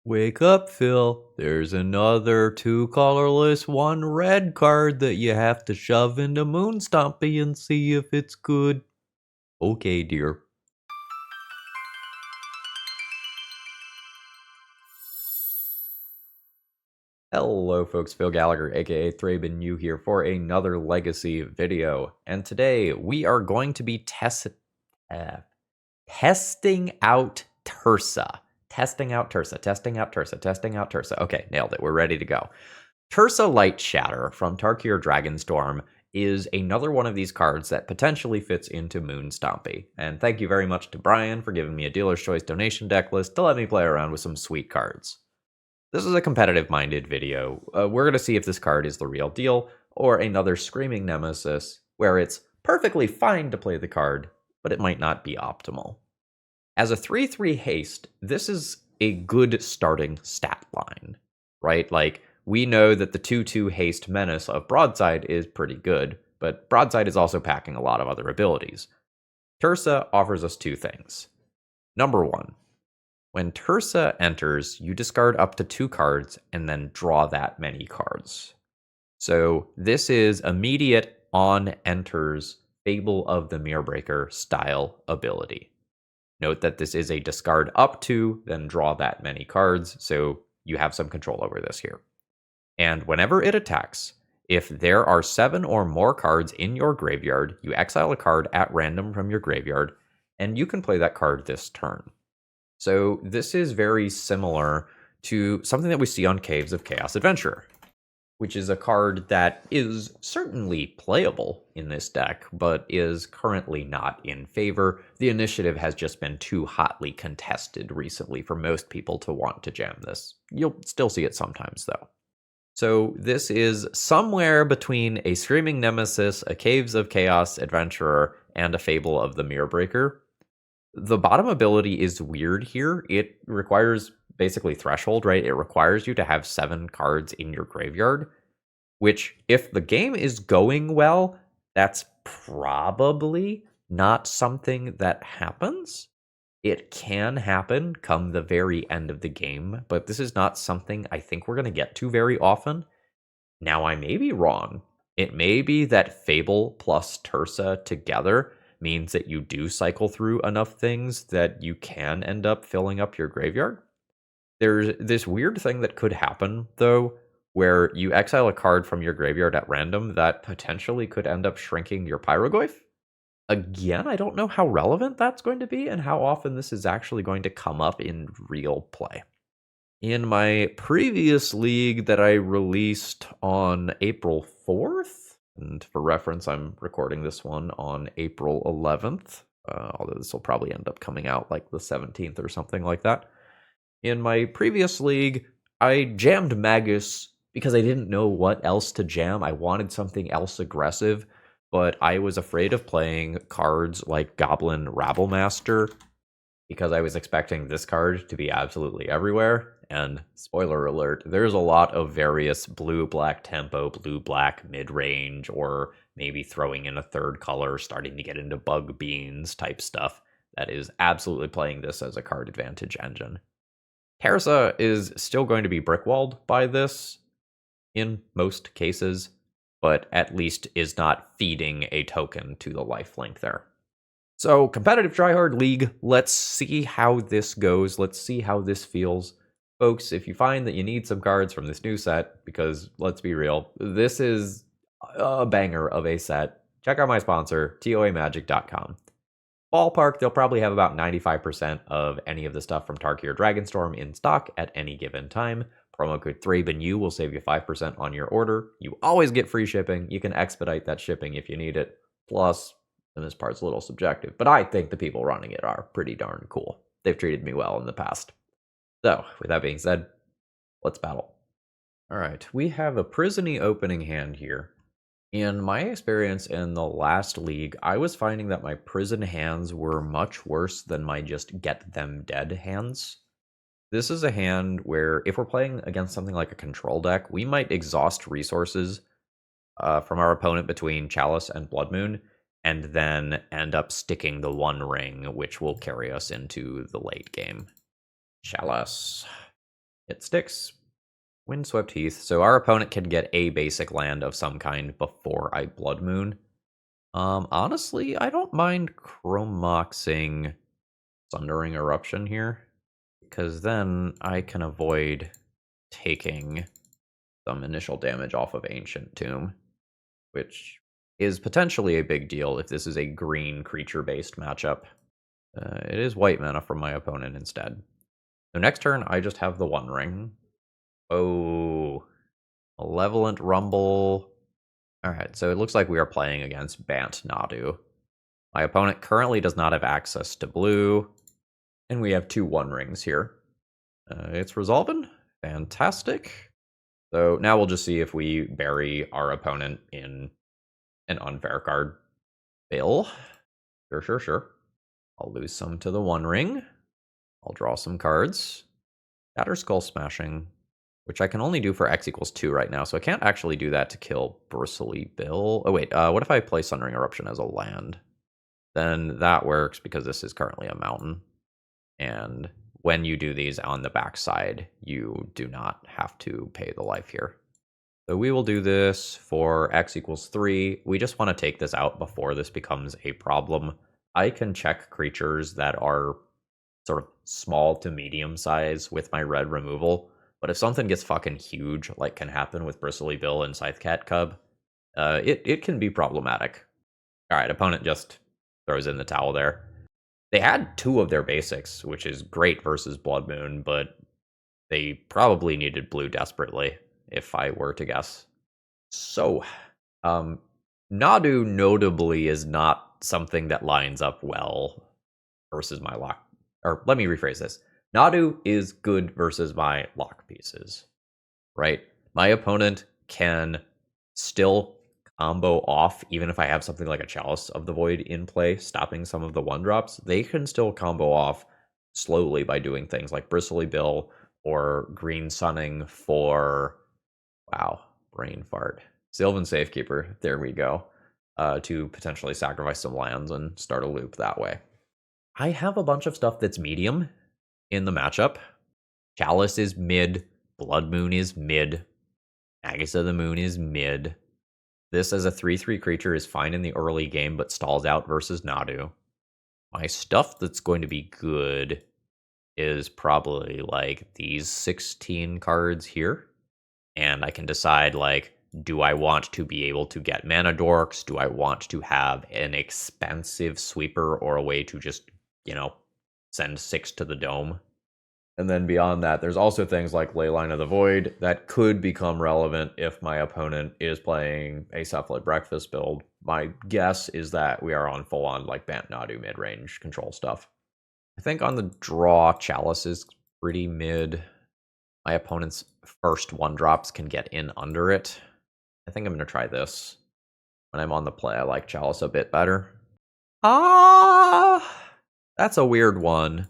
Wake up, Phil. There's another 2 colorless, 1 red card that you have to shove into Moon Stompy and see if it's good. Okay, dear. Hello, folks. Phil Gallagher, aka ThrabenU, here for another Legacy video. And today we are going to be testing out Tersa. Testing out Tersa. Okay, nailed it. We're ready to go. Tersya Lightshatter from Tarkir Dragonstorm is another one of these cards that potentially fits into Moon Stompy. And thank you very much to Brian for giving me a dealer's choice donation deck list to let me play around with some sweet cards. This is a competitive-minded video. We're going to see if this card is the real deal, or another screaming nemesis, where it's perfectly fine to play the card, but it might not be optimal. As a 3/3 haste, this is a good starting stat line, right? Like, we know that the 2/2 haste menace of Broadside is pretty good, but Broadside is also packing a lot of other abilities. Tersa offers us 2 things. Number 1, when Tersa enters, you discard up to 2 cards and then draw that many cards. So this is immediate on enters Fable of the Mirrorbreaker style ability. Note that this is a discard up to, then draw that many cards, so you have some control over this here. And whenever it attacks, if there are 7 or more cards in your graveyard, you exile a card at random from your graveyard, and you can play that card this turn. So this is very similar to something that we see on Caves of Chaos Adventurer, which is a card that is certainly playable in this deck, but is currently not in favor. The initiative has just been too hotly contested recently for most people to want to jam this. You'll still see it sometimes, though. So this is somewhere between a Screaming Nemesis, a Caves of Chaos Adventurer, and a Fable of the Mirrorbreaker. The bottom ability is weird here. It requires basically Threshold, right? It requires you to have 7 cards in your graveyard, which, if the game is going well, that's probably not something that happens. It can happen come the very end of the game, but this is not something I think we're going to get to very often. Now, I may be wrong. It may be that Fable plus Tersa together means that you do cycle through enough things that you can end up filling up your graveyard. There's this weird thing that could happen, though, where you exile a card from your graveyard at random that potentially could end up shrinking your Pyroglyph. Again, I don't know how relevant that's going to be and how often this is actually going to come up in real play. In my previous league that I released on April 4th, and for reference, I'm recording this one on April 11th, although this will probably end up coming out like the 17th or something like that. In my previous league, I jammed MAGUS because I didn't know what else to jam. I wanted something else aggressive, but I was afraid of playing cards like Goblin Rabblemaster because I was expecting this card to be absolutely everywhere. And spoiler alert, there's a lot of various blue-black tempo, blue-black mid-range, or maybe throwing in a 3rd color, starting to get into bug beans type stuff that is absolutely playing this as a card advantage engine. Tersa is still going to be brickwalled by this in most cases, but at least is not feeding a token to the lifelink there. So, competitive tryhard league, let's see how this goes. Let's see how this feels. Folks, if you find that you need some cards from this new set, because let's be real, this is a banger of a set, check out my sponsor, toamagic.com. Ballpark, they'll probably have about 95% of any of the stuff from Tarkir Dragonstorm in stock at any given time. Promo code ThrabenU will save you 5% on your order. You always get free shipping. You can expedite that shipping if you need it. Plus, and this part's a little subjective, but I think the people running it are pretty darn cool. They've treated me well in the past. So, with that being said, let's battle. Alright, we have a Prisony opening hand here. In my experience in the last league, I was finding that my prison hands were much worse than my just get them dead hands. This is a hand where if we're playing against something like a control deck, we might exhaust resources from our opponent between Chalice and Blood Moon, and then end up sticking the 1 ring, which will carry us into the late game. Chalice. It sticks. Windswept Heath. So our opponent can get a basic land of some kind before I Blood Moon. Honestly, I don't mind Chromoxing Sundering Eruption here, because then I can avoid taking some initial damage off of Ancient Tomb, which is potentially a big deal if this is a green creature-based matchup. It is white mana from my opponent instead. So next turn, I just have the One Ring. Oh, Malevolent Rumble. Alright, so it looks like we are playing against Bant Nadu. My opponent currently does not have access to blue, and we have 2 One Rings here. It's resolving. Fantastic. So now we'll just see if we bury our opponent in an unfair card. Bill. Sure. I'll lose some to the One Ring. I'll draw some cards. Shatter Skull Smashing, which I can only do for X=2 right now, so I can't actually do that to kill Bristly Bill. Oh wait, what if I play Sundering Eruption as a land? Then that works because this is currently a mountain. And when you do these on the backside, you do not have to pay the life here. So we will do this for X=3. We just want to take this out before this becomes a problem. I can check creatures that are sort of small to medium size with my red removal. But if something gets fucking huge, like can happen with Bristly Bill and Scythecat Cub, it can be problematic. Alright, opponent just throws in the towel there. They had 2 of their basics, which is great versus Blood Moon, but they probably needed blue desperately, if I were to guess. So, Nadu notably is not something that lines up well versus my lock. Or let me rephrase this. Nadu is good versus my lock pieces, right? My opponent can still combo off, even if I have something like a Chalice of the Void in play, stopping some of the 1-drops. They can still combo off slowly by doing things like Bristly Bill or Green Sunning for, wow, brain fart. Sylvan Safekeeper, there we go, to potentially sacrifice some lands and start a loop that way. I have a bunch of stuff that's medium in the matchup. Chalice is mid, Blood Moon is mid, Magus of the Moon is mid. This as a 3/3 creature is fine in the early game, but stalls out versus Nadu. My stuff that's going to be good is probably like these 16 cards here. And I can decide, like, do I want to be able to get mana dorks? Do I want to have an expensive sweeper or a way to just, send 6 to the dome? And then beyond that, there's also things like Leyline of the Void that could become relevant if my opponent is playing a Cephalid Breakfast build. My guess is that we are on full-on like Bant Nadu mid-range control stuff. I think on the draw, Chalice is pretty mid. My opponent's first 1-drops can get in under it. I think I'm going to try this. When I'm on the play, I like Chalice a bit better. That's a weird one.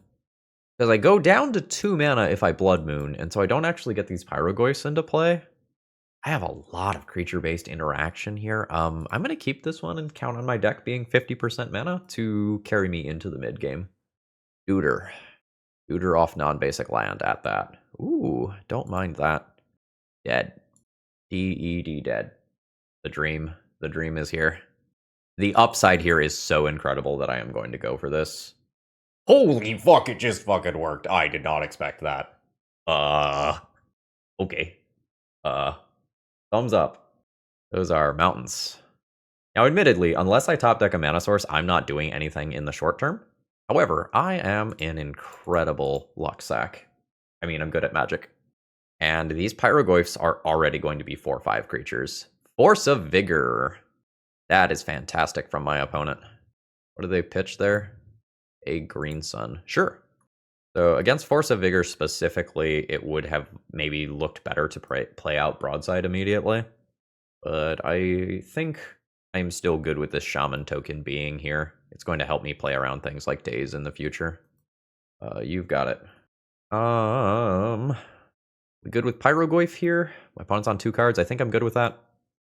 Because I go down to 2 mana if I Blood Moon, and so I don't actually get these Pyrogoyfs into play. I have a lot of creature-based interaction here. I'm going to keep this one and count on my deck being 50% mana to carry me into the mid-game. Tutor off non-basic land at that. Ooh, don't mind that. Dead. DED dead. The dream is here. The upside here is so incredible that I am going to go for this. Holy fuck, it just fucking worked. I did not expect that. Okay. Thumbs up. Those are mountains. Now, admittedly, unless I top deck a mana source, I'm not doing anything in the short term. However, I am an incredible luck sack. I mean, I'm good at magic. And these Pyrogoyfs are already going to be 4/5 creatures. Force of Vigor. That is fantastic from my opponent. What do they pitch there? A Green Sun. Sure. So against Force of Vigor specifically, it would have maybe looked better to play out Broadside immediately. But I think I'm still good with this Shaman token being here. It's going to help me play around things like Daze in the future. You've got it. We good with Pyrogoyf here? My opponent's on 2 cards. I think I'm good with that.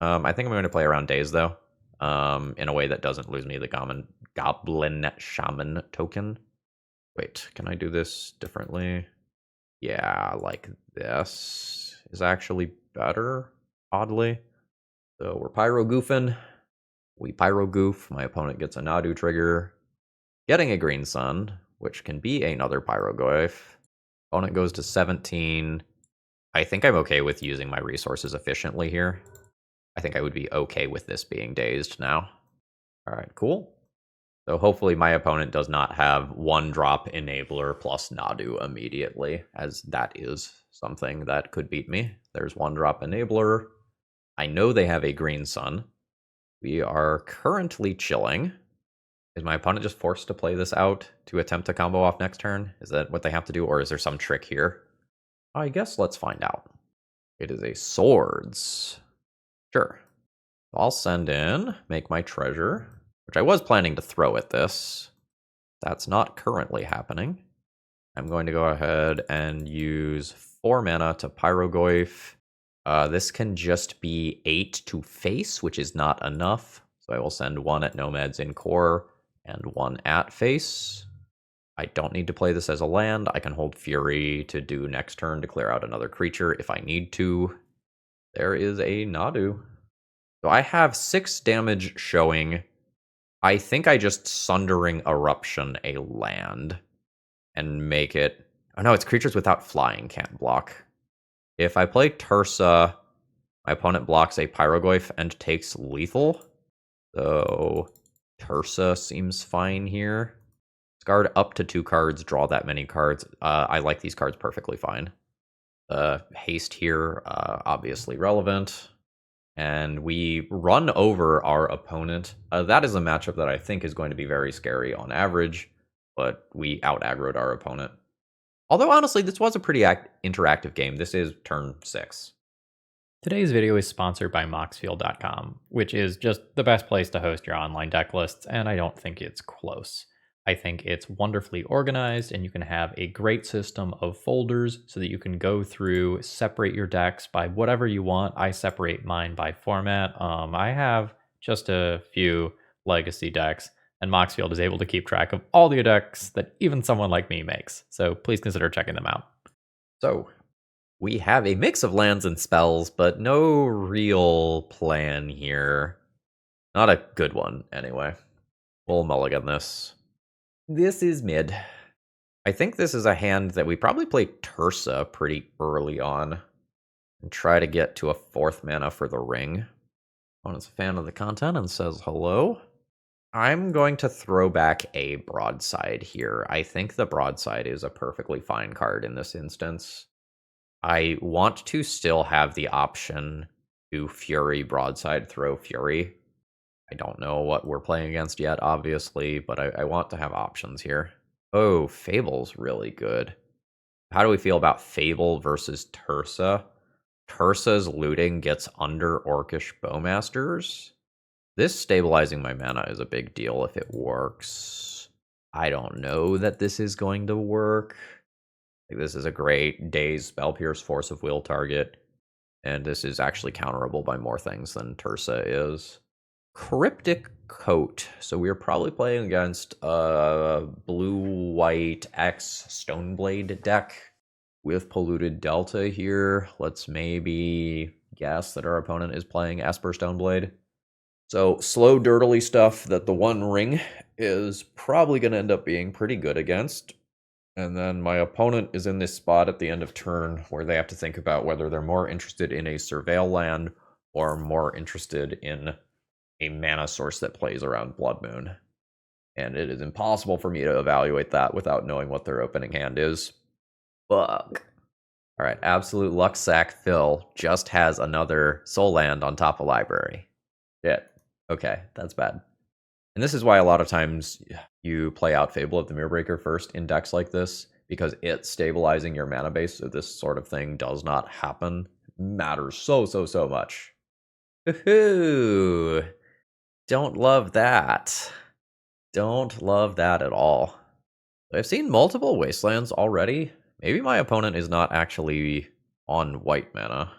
I think I'm going to play around Daze, though. In a way that doesn't lose me the Goblin Shaman token. Wait, can I do this differently? Yeah, like this is actually better, oddly. So we're Pyro Goofing. We Pyro Goof. My opponent gets a Nadu trigger, getting a Green Sun, which can be another Pyrogoyf. Opponent goes to 17. I think I'm okay with using my resources efficiently here. I think I would be okay with this being dazed now. All right, cool. So hopefully my opponent does not have 1-drop Enabler plus Nadu immediately, as that is something that could beat me. There's 1-drop Enabler. I know they have a Green Sun. We are currently chilling. Is my opponent just forced to play this out to attempt to combo off next turn? Is that what they have to do, or is there some trick here? I guess let's find out. It is a Swords. Sure. I'll send in, make my treasure, which I was planning to throw at this. That's not currently happening. I'm going to go ahead and use 4 mana to Pyrogoyf. This can just be 8 to face, which is not enough. So I will send 1 at Nomads in Core and 1 at face. I don't need to play this as a land. I can hold Fury to do next turn to clear out another creature if I need to. There is a Nadu. So I have 6 damage showing. I think I just Sundering Eruption a land and make it... Oh no, it's creatures without flying can't block. If I play Tersa, my opponent blocks a Pyrogoyf and takes lethal. So Tersa seems fine here. Discard up to 2 cards, draw that many cards. I like these cards perfectly fine. Haste here, obviously relevant. And we run over our opponent. That is a matchup that I think is going to be very scary on average, but we out-aggroed our opponent. Although, honestly, this was a pretty interactive game. This is turn 6. Today's video is sponsored by Moxfield.com, which is just the best place to host your online deck lists, and I don't think it's close. I think it's wonderfully organized, and you can have a great system of folders so that you can go through, separate your decks by whatever you want. I separate mine by format. I have just a few legacy decks, and Moxfield is able to keep track of all the decks that even someone like me makes. So please consider checking them out. So we have a mix of lands and spells, but no real plan here. Not a good one, anyway. We'll mulligan this. This is mid. I think this is a hand that we probably play Tersa pretty early on and try to get to a 4th mana for the ring. Opponent's a fan of the content and says hello. I'm going to throw back a Broadside here. I think the Broadside is a perfectly fine card in this instance. I want to still have the option to Fury Broadside, throw Fury. I don't know what we're playing against yet, obviously, but I want to have options here. Oh, Fable's really good. How do we feel about Fable versus Tersa? Tersa's looting gets under Orcish Bowmasters. This stabilizing my mana is a big deal if it works. I don't know that this is going to work. This is a great Daze, Spell Pierce, Force of Will target. And this is actually counterable by more things than Tersa is. Cryptic Coat. So we're probably playing against a blue-white X Stoneblade deck with Polluted Delta here. Let's maybe guess that our opponent is playing Esper Stoneblade. So slow, dirtily stuff that the One Ring is probably going to end up being pretty good against. And then my opponent is in this spot at the end of turn where they have to think about whether they're more interested in a Surveil land or more interested in a mana source that plays around Blood Moon. And it is impossible for me to evaluate that without knowing what their opening hand is. Fuck. Alright, Absolute Luck Sack Phil just has another Soul Land on top of Library. Shit. Okay, that's bad. And this is why a lot of times you play out Fable of the Mirrorbreaker first in decks like this, because it's stabilizing your mana base, so this sort of thing does not happen. Matters so much. Woohoo! Don't love that. Don't love that at all. I've seen multiple Wastelands already. Maybe my opponent is not actually on white mana.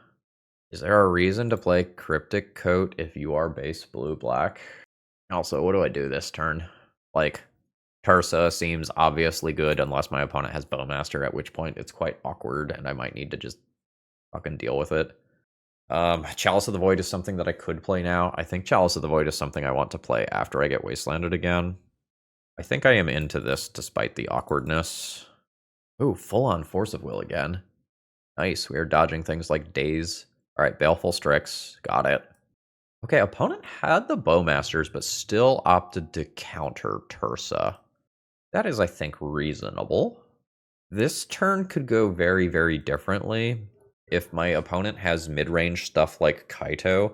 Is there a reason to play Cryptic Coat if you are base blue-black? Also, what do I do this turn? Like, Tersa seems obviously good unless my opponent has Bowmaster, at which point it's quite awkward and I might need to just fucking deal with it. Chalice of the Void is something that I could play now. I think Chalice of the Void is something I want to play after I get Wastelanded again. I think I am into this despite the awkwardness. Ooh, full-on Force of Will again. Nice, we are dodging things like Daze. Alright, Baleful Strix, got it. Okay, opponent had the Bowmasters, but still opted to counter Tersa. That is, I think, reasonable. This turn could go very, very differently. If my opponent has mid-range stuff like Kaito,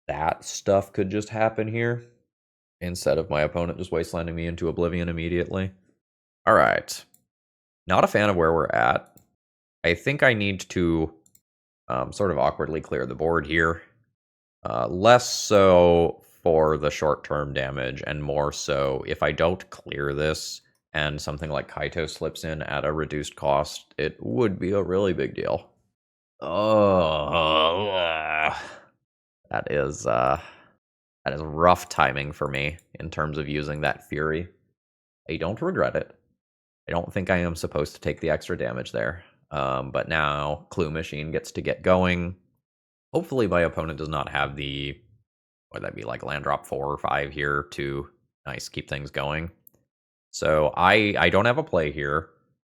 that stuff could just happen here, instead of my opponent just wastelanding me into oblivion immediately. Alright. Not a fan of where we're at. I think I need to sort of awkwardly clear the board here. Less so for the short-term damage, and more so if I don't clear this and something like Kaito slips in at a reduced cost, it would be a really big deal. Oh, that is rough timing for me in terms of using that Fury. I don't regret it. I don't think I am supposed to take the extra damage there. But now Clue Machine gets to get going. Hopefully my opponent does not have the, would that be like land drop 4 or 5 here to nice keep things going. So I don't have a play here,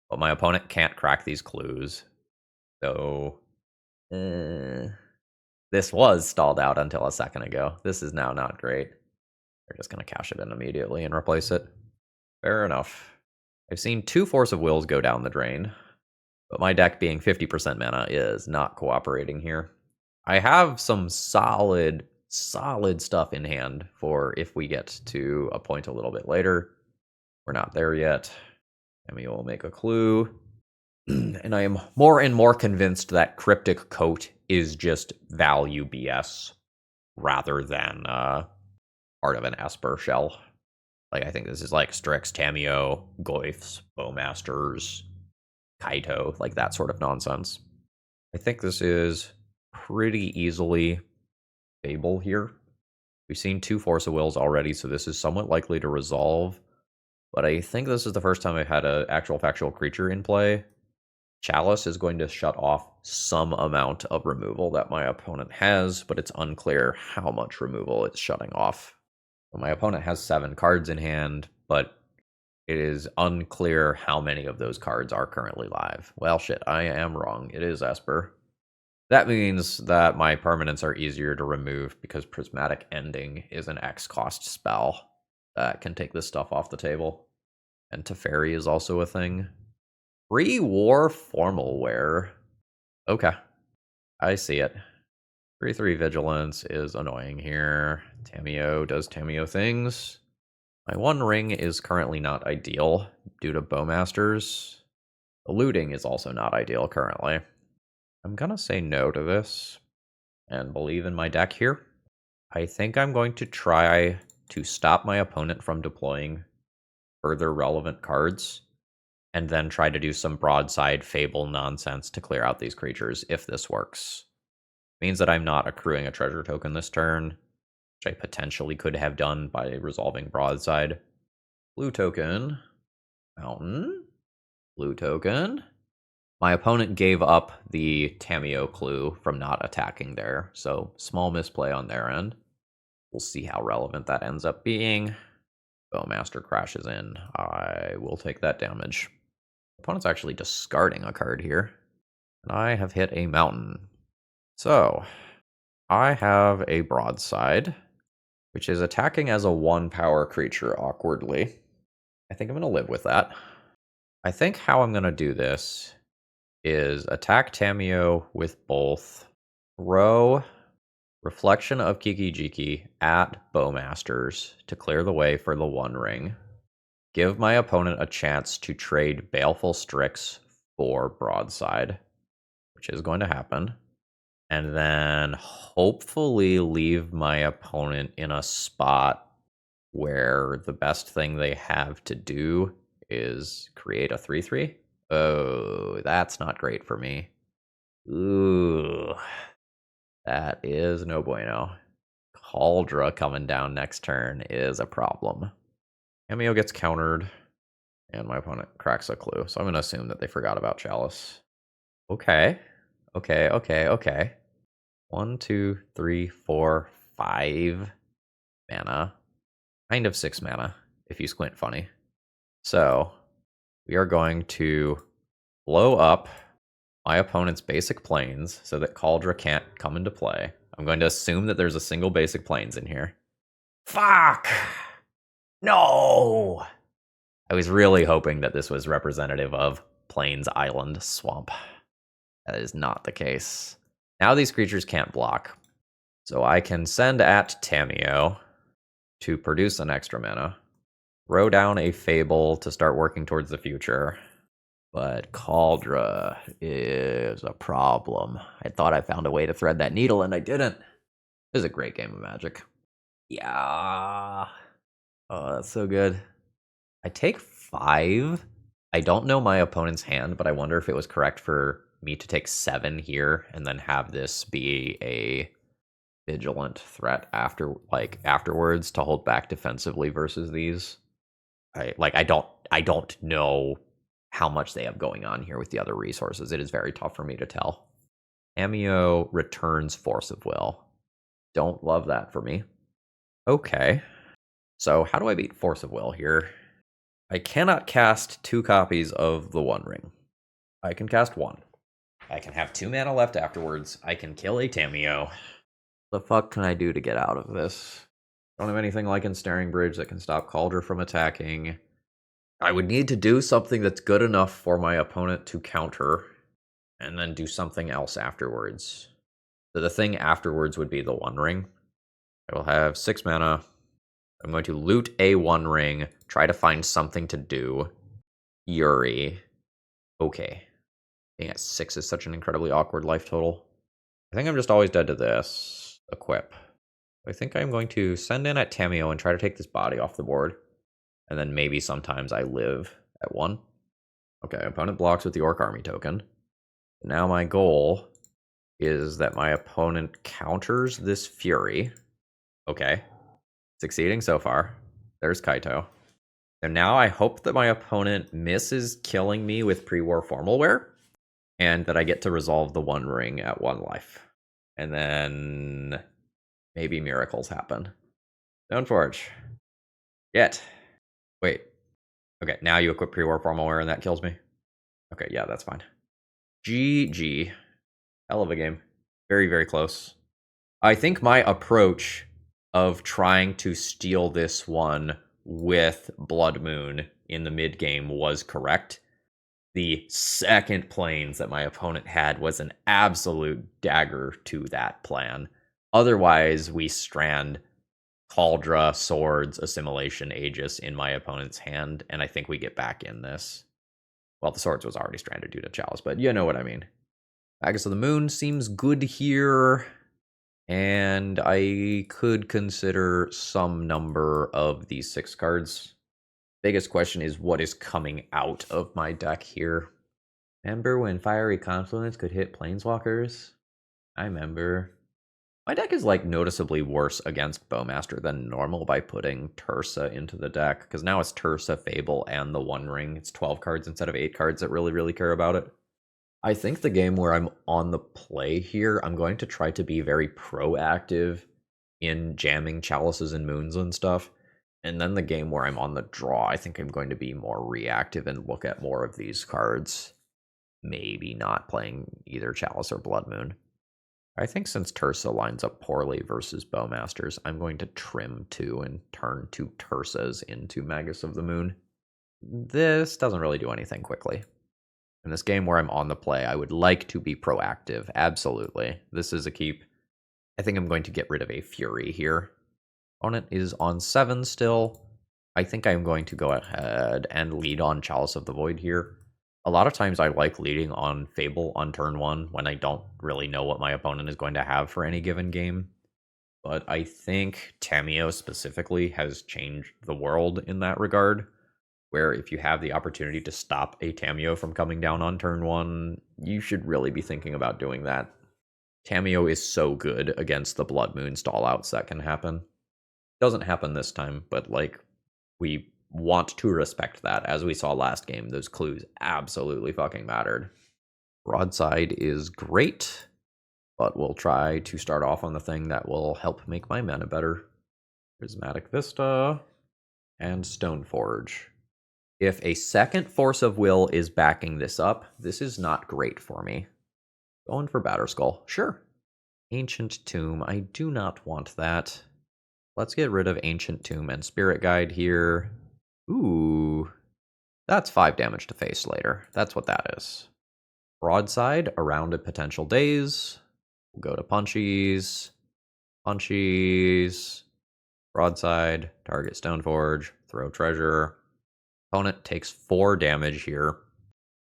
but my opponent can't crack these clues. So this was stalled out until a second ago. This is now not great. They're just going to cash it in immediately and replace it. Fair enough. I've seen 2 Force of Wills go down the drain, but my deck being 50% mana is not cooperating here. I have some solid stuff in hand for if we get to a point a little bit later. We're not there yet. And we will make a clue. And I am more and more convinced that Cryptic Coat is just value BS rather than part of an Esper shell. Like, I think this is like Strix, Tamiyo, Goyfs, Bowmasters, Kaito, like that sort of nonsense. I think this is pretty easily Fable here. We've seen 2 Force of Wills already, so this is somewhat likely to resolve. But I think this is the first time I've had an actual factual creature in play. Chalice is going to shut off some amount of removal that my opponent has, but it's unclear how much removal it's shutting off. So my opponent has 7 cards in hand, but it is unclear how many of those cards are currently live. Well, shit, I am wrong. It is Esper. That means that my permanents are easier to remove because Prismatic Ending is an X cost spell that can take this stuff off the table. And Teferi is also a thing. Pre-war formal wear. Okay, I see it. 3/3 Vigilance is annoying here. Tamiyo does Tamiyo things. My 1 ring is currently not ideal due to Bowmasters. Eluding is also not ideal currently. I'm gonna say no to this and believe in my deck here. I think I'm going to try to stop my opponent from deploying further relevant cards and then try to do some broadside Fable nonsense to clear out these creatures if this works. Means that I'm not accruing a treasure token this turn, which I potentially could have done by resolving broadside. Blue token. Mountain. Blue token. My opponent gave up the Tamiyo clue from not attacking there, so small misplay on their end. We'll see how relevant that ends up being. Bowmaster crashes in. I will take that damage. Opponent's actually discarding a card here. And I have hit a mountain. So, I have a broadside, which is attacking as a 1-power creature awkwardly. I think I'm going to live with that. I think how I'm going to do this is attack Tamiyo with both throw Reflection of Kiki-Jiki at Bowmasters to clear the way for the 1 ring. Give my opponent a chance to trade Baleful Strix for Broadside, which is going to happen. And then hopefully leave my opponent in a spot where the best thing they have to do is create a 3/3. Oh, that's not great for me. Ooh, that is no bueno. Cauldra coming down next turn is a problem. Cameo gets countered, and my opponent cracks a clue. So I'm going to assume that they forgot about Chalice. Okay. Okay. 1, 2, 3, 4, 5 mana. Kind of 6 mana, if you squint funny. So we are going to blow up my opponent's basic planes so that Kaldra can't come into play. I'm going to assume that there's a single basic planes in here. Fuck! No! I was really hoping that this was representative of Plains Island Swamp. That is not the case. Now these creatures can't block. So I can send at Tamiyo to produce an extra mana, throw down a Fable to start working towards the future. But Kaldra is a problem. I thought I found a way to thread that needle, and I didn't. It was a great game of Magic. Yeah. Oh, that's so good. I take 5. I don't know my opponent's hand, but I wonder if it was correct for me to take 7 here and then have this be a vigilant threat afterwards to hold back defensively versus these. I don't know how much they have going on here with the other resources. It is very tough for me to tell. Amio returns Force of Will. Don't love that for me. Okay. So how do I beat Force of Will here? I cannot cast 2 copies of the One Ring. I can cast 1. I can have 2 mana left afterwards. I can kill a Tamiyo. What the fuck can I do to get out of this? I don't have anything like Ensnaring Bridge that can stop Kaldra from attacking. I would need to do something that's good enough for my opponent to counter, and then do something else afterwards. So the thing afterwards would be the One Ring. I will have 6 mana. I'm going to loot a One Ring, try to find something to do. Yuri. Okay. Being at 6 is such an incredibly awkward life total. I think I'm just always dead to this. Equip. I think I'm going to send in at Tamiyo and try to take this body off the board. And then maybe sometimes I live at 1. Okay, opponent blocks with the Orc Army token. Now my goal is that my opponent counters this Fury. Okay. Succeeding so far. There's Kaito. And now I hope that my opponent misses killing me with pre-war Formalware, and that I get to resolve the One Ring at 1 life. And then maybe miracles happen. Stoneforge. Yet. Wait. Okay, now you equip pre-war Formalware and that kills me. Okay, yeah, that's fine. GG. Hell of a game. Very, very close. I think my approach of trying to steal this one with Blood Moon in the mid game was correct. The second planes that my opponent had was an absolute dagger to that plan. Otherwise, we strand Kaldra, Swords, Assimilation, Aegis in my opponent's hand, and I think we get back in this. Well, the Swords was already stranded due to Chalice, but you know what I mean. Magus of the Moon seems good here, and I could consider some number of these 6 cards. Biggest question is what is coming out of my deck here. Remember when Fiery Confluence could hit Planeswalkers? I remember. My deck is like noticeably worse against Bowmaster than normal by putting Tersa into the deck, because now it's Tersa, Fable, and the One Ring. It's 12 cards instead of 8 cards that really care about it. I think the game where I'm on the play here, I'm going to try to be very proactive in jamming Chalices and Moons and stuff. And then the game where I'm on the draw, I think I'm going to be more reactive and look at more of these cards. Maybe not playing either Chalice or Blood Moon. I think since Tersa lines up poorly versus Bowmasters, I'm going to trim 2 and turn 2 Tersas into Magus of the Moon. This doesn't really do anything quickly. In this game where I'm on the play, I would like to be proactive. Absolutely. This is a keep. I think I'm going to get rid of a Fury here. Opponent is on 7 still. I think I'm going to go ahead and lead on Chalice of the Void here. A lot of times I like leading on Fable on turn 1 when I don't really know what my opponent is going to have for any given game. But I think Tamiyo specifically has changed the world in that regard, where if you have the opportunity to stop a Tamiyo from coming down on turn 1, you should really be thinking about doing that. Tamiyo is so good against the Blood Moon stall outs that can happen. Doesn't happen this time, but like we want to respect that. As we saw last game, those clues absolutely fucking mattered. Broadside is great, but we'll try to start off on the thing that will help make my mana better. Prismatic Vista and Stoneforge. If a second Force of Will is backing this up, this is not great for me. Going for Batterskull, sure. Ancient Tomb, I do not want that. Let's get rid of Ancient Tomb and Spirit Guide here. Ooh, that's 5 damage to face later. That's what that is. Broadside, around a potential daze. We'll go to Punchies. Punchies. Broadside, target Stoneforge, throw treasure. Opponent takes 4 damage here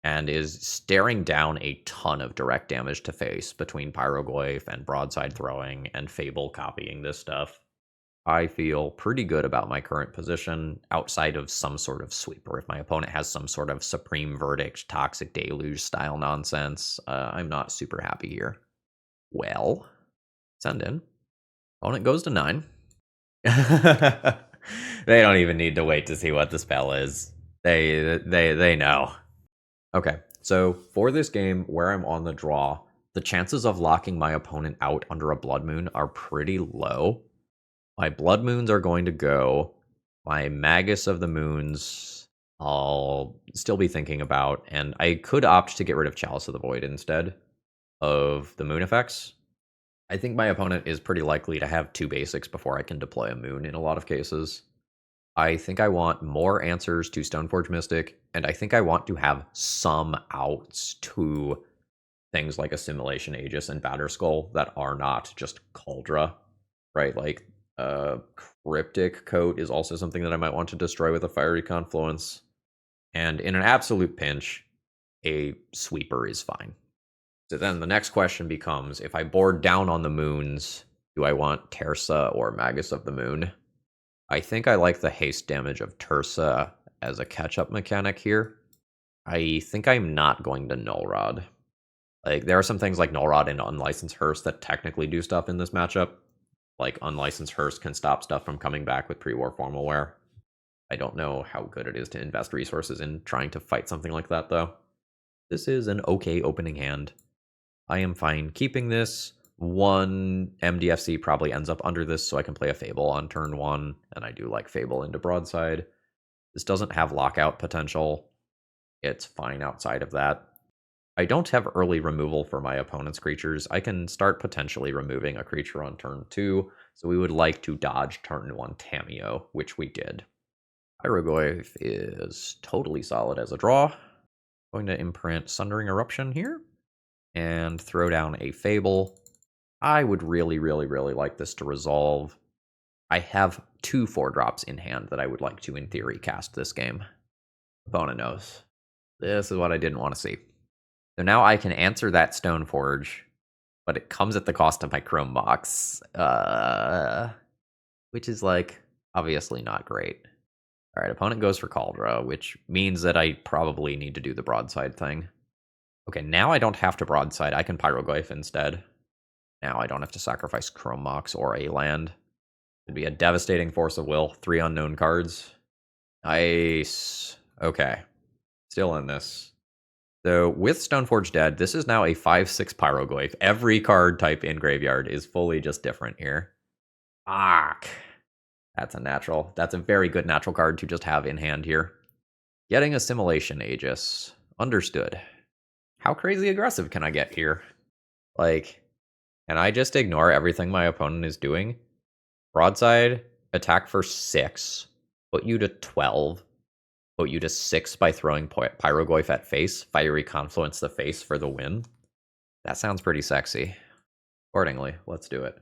and is staring down a ton of direct damage to face between Pyroglyph and Broadside throwing and Fable copying this stuff. I feel pretty good about my current position outside of some sort of sweeper. If my opponent has some sort of Supreme Verdict, Toxic Deluge style nonsense, I'm not super happy here. Well, send in. Opponent goes to 9. They don't even need to wait to see what the spell is. They know. Okay, so for this game where I'm on the draw, the chances of locking my opponent out under a Blood Moon are pretty low. My Blood Moons are going to go. My Magus of the Moons, I'll still be thinking about, and I could opt to get rid of Chalice of the Void instead of the Moon effects. I think my opponent is pretty likely to have 2 basics before I can deploy a Moon in a lot of cases. I think I want more answers to Stoneforge Mystic, and I think I want to have some outs to things like Assimilation Aegis and Batterskull that are not just Cauldra, right? Like, Cryptic Coat is also something that I might want to destroy with a Fiery Confluence. And in an absolute pinch, a sweeper is fine. So then the next question becomes, if I board down on the moons, do I want Tersa or Magus of the Moon? I think I like the haste damage of Tersa as a catch-up mechanic here. I think I'm not going to Null Rod. Like, there are some things like Null Rod and Unlicensed Hearse that technically do stuff in this matchup. Like, Unlicensed Hearse can stop stuff from coming back with pre-war Formal Wear. I don't know how good it is to invest resources in trying to fight something like that, though. This is an okay opening hand. I am fine keeping this. One MDFC probably ends up under this, so I can play a Fable on turn 1, and I do like Fable into Broadside. This doesn't have lockout potential. It's fine outside of that. I don't have early removal for my opponent's creatures. I can start potentially removing a creature on turn 2, so we would like to dodge turn 1 Tameo, which we did. Pyroglyph is totally solid as a draw. Going to imprint Sundering Eruption here, and throw down a Fable. I would really, really, really like this to resolve. I have 2 4-drops in hand that I would like to, in theory, cast this game. Opponent knows. This is what I didn't want to see. So now I can answer that Stoneforge, but it comes at the cost of my Chrome Box, which is, like, obviously not great. All right, opponent goes for Cauldra, which means that I probably need to do the Broadside thing. Okay, now I don't have to Broadside. I can Pyroglyph instead. Now I don't have to sacrifice Chrome Mox or a land. It'd be a devastating Force of Will. 3 unknown cards. Nice. Okay. Still in this. So with Stoneforge dead, this is now a 5/6 Pyroglyph. Every card type in graveyard is fully just different here. Fuck. That's a natural. That's a very good natural card to just have in hand here. Getting Assimilation Aegis. Understood. How crazy aggressive can I get here? Like, can I just ignore everything my opponent is doing? Broadside, attack for 6, put you to 12, put you to 6 by throwing Pyroglyph at face, Fiery Confluence the face for the win. That sounds pretty sexy. Accordingly, let's do it.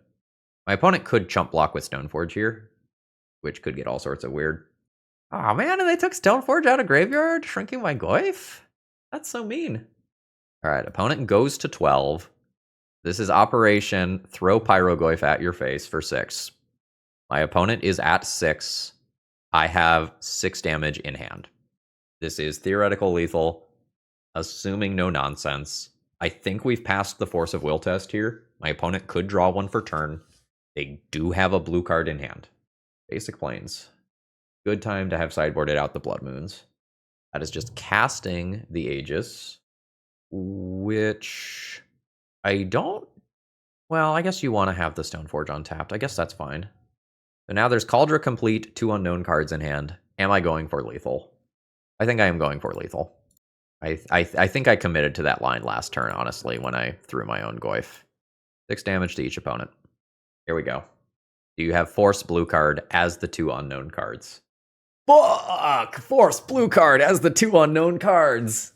My opponent could chump block with Stoneforge here, which could get all sorts of weird. Aw, man, and they took Stoneforge out of graveyard, shrinking my Glyph? That's so mean. Alright, opponent goes to 12. This is Operation Throw Pyroglyph at your face for 6. My opponent is at 6. I have 6 damage in hand. This is theoretical lethal, assuming no nonsense. I think we've passed the Force of Will test here. My opponent could draw one for turn. They do have a blue card in hand. Basic Plains. Good time to have sideboarded out the Blood Moons. That is just casting the Aegis, which I don't... Well, I guess you want to have the Stoneforge untapped. I guess that's fine. So now there's Cauldron complete, 2 unknown cards in hand. Am I going for lethal? I think I am going for lethal. I think I committed to that line last turn, honestly, when I threw my own Goyf. 6 damage to each opponent. Here we go. Do you have Force blue card as the 2 unknown cards? Fuck! Force blue card as the 2 unknown cards!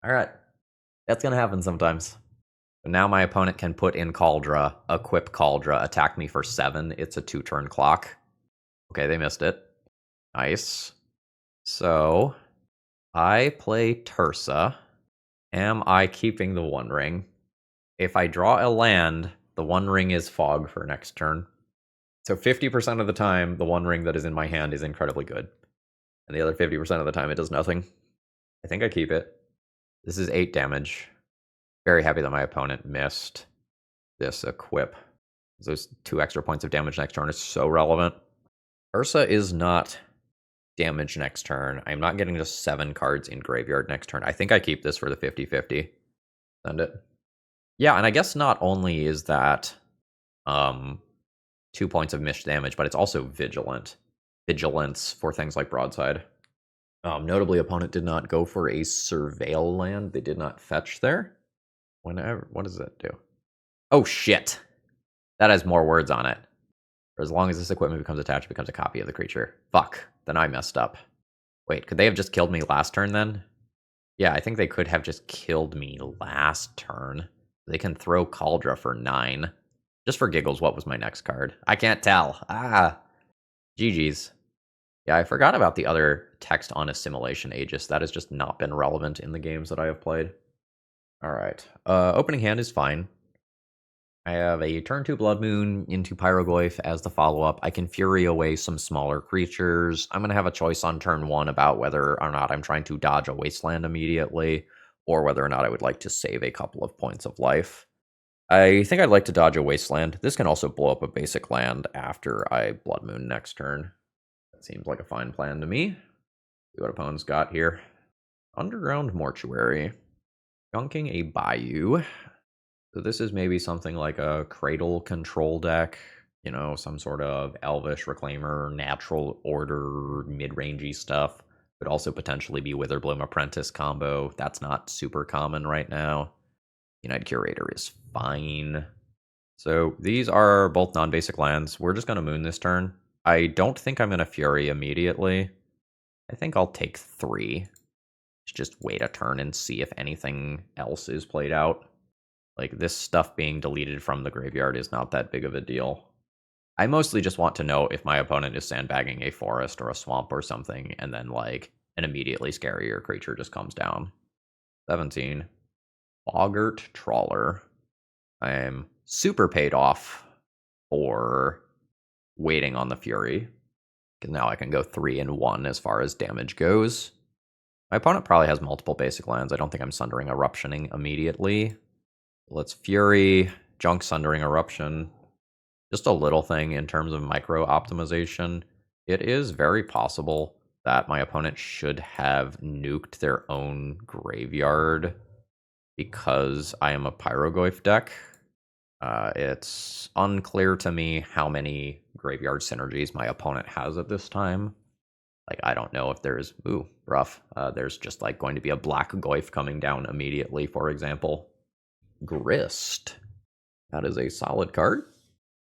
Alright. That's gonna happen sometimes. So now my opponent can put in Cauldron, equip Cauldron, attack me for 7. It's a 2-turn clock. Okay, they missed it. Nice. So, I play Tersa. Am I keeping the One Ring? If I draw a land, the One Ring is Fog for next turn. So 50% of the time, the One Ring that is in my hand is incredibly good. And the other 50% of the time, it does nothing. I think I keep it. This is 8 damage. Very happy that my opponent missed this equip. Those 2 extra points of damage next turn is so relevant. Ursa is not damage next turn. I'm not getting just 7 cards in graveyard next turn. I think I keep this for the 50-50. Send it. Yeah, and I guess not only is that 2 points of missed damage, but it's also vigilant. Vigilance for things like broadside. Notably, opponent did not go for a surveil land. They did not fetch there. Whenever, what does that do? Oh shit! That has more words on it. For as long as this equipment becomes attached, it becomes a copy of the creature. Fuck. Then I messed up. Wait, could they have just killed me last turn then? Yeah, I think they could have just killed me last turn. They can throw Cauldron for 9. Just for giggles, what was my next card? I can't tell. GG's. Yeah, I forgot about the other text on assimilation Aegis. That has just not been relevant in the games that I have played. Alright. Opening hand is fine. I have a turn 2 Blood Moon into Pyrogoyf as the follow-up. I can Fury away some smaller creatures. I'm going to have a choice on turn 1 about whether or not I'm trying to dodge a Wasteland immediately, or whether or not I would like to save a couple of points of life. I think I'd like to dodge a Wasteland. This can also blow up a basic land after I Blood Moon next turn. That seems like a fine plan to me. See what opponent's got here. Underground Mortuary. Gunking a Bayou. So this is maybe something like a Cradle control deck, you know, some sort of Elvish Reclaimer, Natural Order, mid-rangey stuff. Could also potentially be Witherbloom Apprentice combo. That's not super common right now. United Curator is fine. So these are both non-basic lands. We're just going to Moon this turn. I don't think I'm going to Fury immediately. I think I'll take 3. Just wait a turn and see if anything else is played out. Like, this stuff being deleted from the graveyard is not that big of a deal. I mostly just want to know if my opponent is sandbagging a forest or a swamp or something, and then, like, an immediately scarier creature just comes down. 17. Boggart Trawler. I am super paid off for waiting on the Fury. Because now I can go 3-1 as far as damage goes. My opponent probably has multiple basic lands. I don't think I'm Sundering Eruptioning immediately. Let's Fury, Junk Sundering Eruption. Just a little thing in terms of micro optimization. It is very possible that my opponent should have nuked their own graveyard because I am a Pyrogoyf deck. It's unclear to me how many graveyard synergies my opponent has at this time. Like, I don't know if there's... Ooh, rough. There's just, like, going to be a black Goyf coming down immediately, for example. Grist. That is a solid card.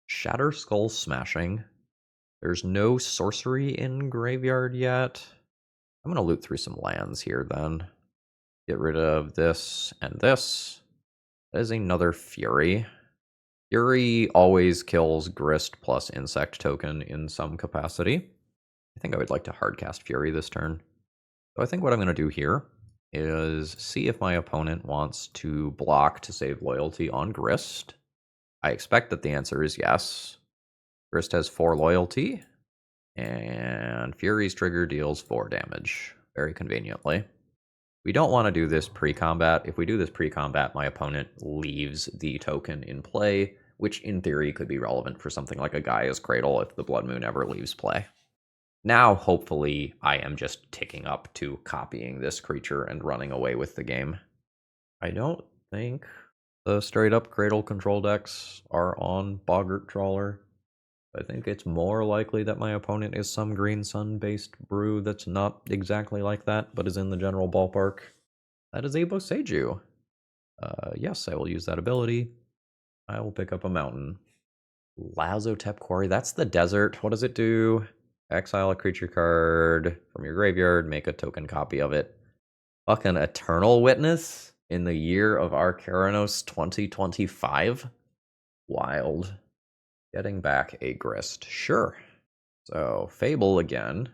Shatter Skull Smashing. There's no sorcery in graveyard yet. I'm going to loot through some lands here, then. Get rid of this and this. That is another Fury. Fury always kills Grist plus Insect token in some capacity. I think I would like to hardcast Fury this turn. So I think what I'm going to do here is see if my opponent wants to block to save loyalty on Grist. I expect that the answer is yes. Grist has 4 loyalty, and Fury's trigger deals 4 damage, very conveniently. We don't want to do this pre-combat. If we do this pre-combat, my opponent leaves the token in play, which in theory could be relevant for something like a Gaia's Cradle if the Blood Moon ever leaves play. Now, hopefully, I am just ticking up to copying this creature and running away with the game. I don't think the straight-up Cradle control decks are on Boggart Trawler. I think it's more likely that my opponent is some Green Sun-based brew that's not exactly like that, but is in the general ballpark. That is a Boseiju. Yes, I will use that ability. I will pick up a mountain. Lazotep Quarry, that's the desert. What does it do? Exile a creature card from your graveyard, make a token copy of it. Fucking Eternal Witness in the year of our Keranos 2025? Wild. Getting back a grist. Sure. So, Fable again.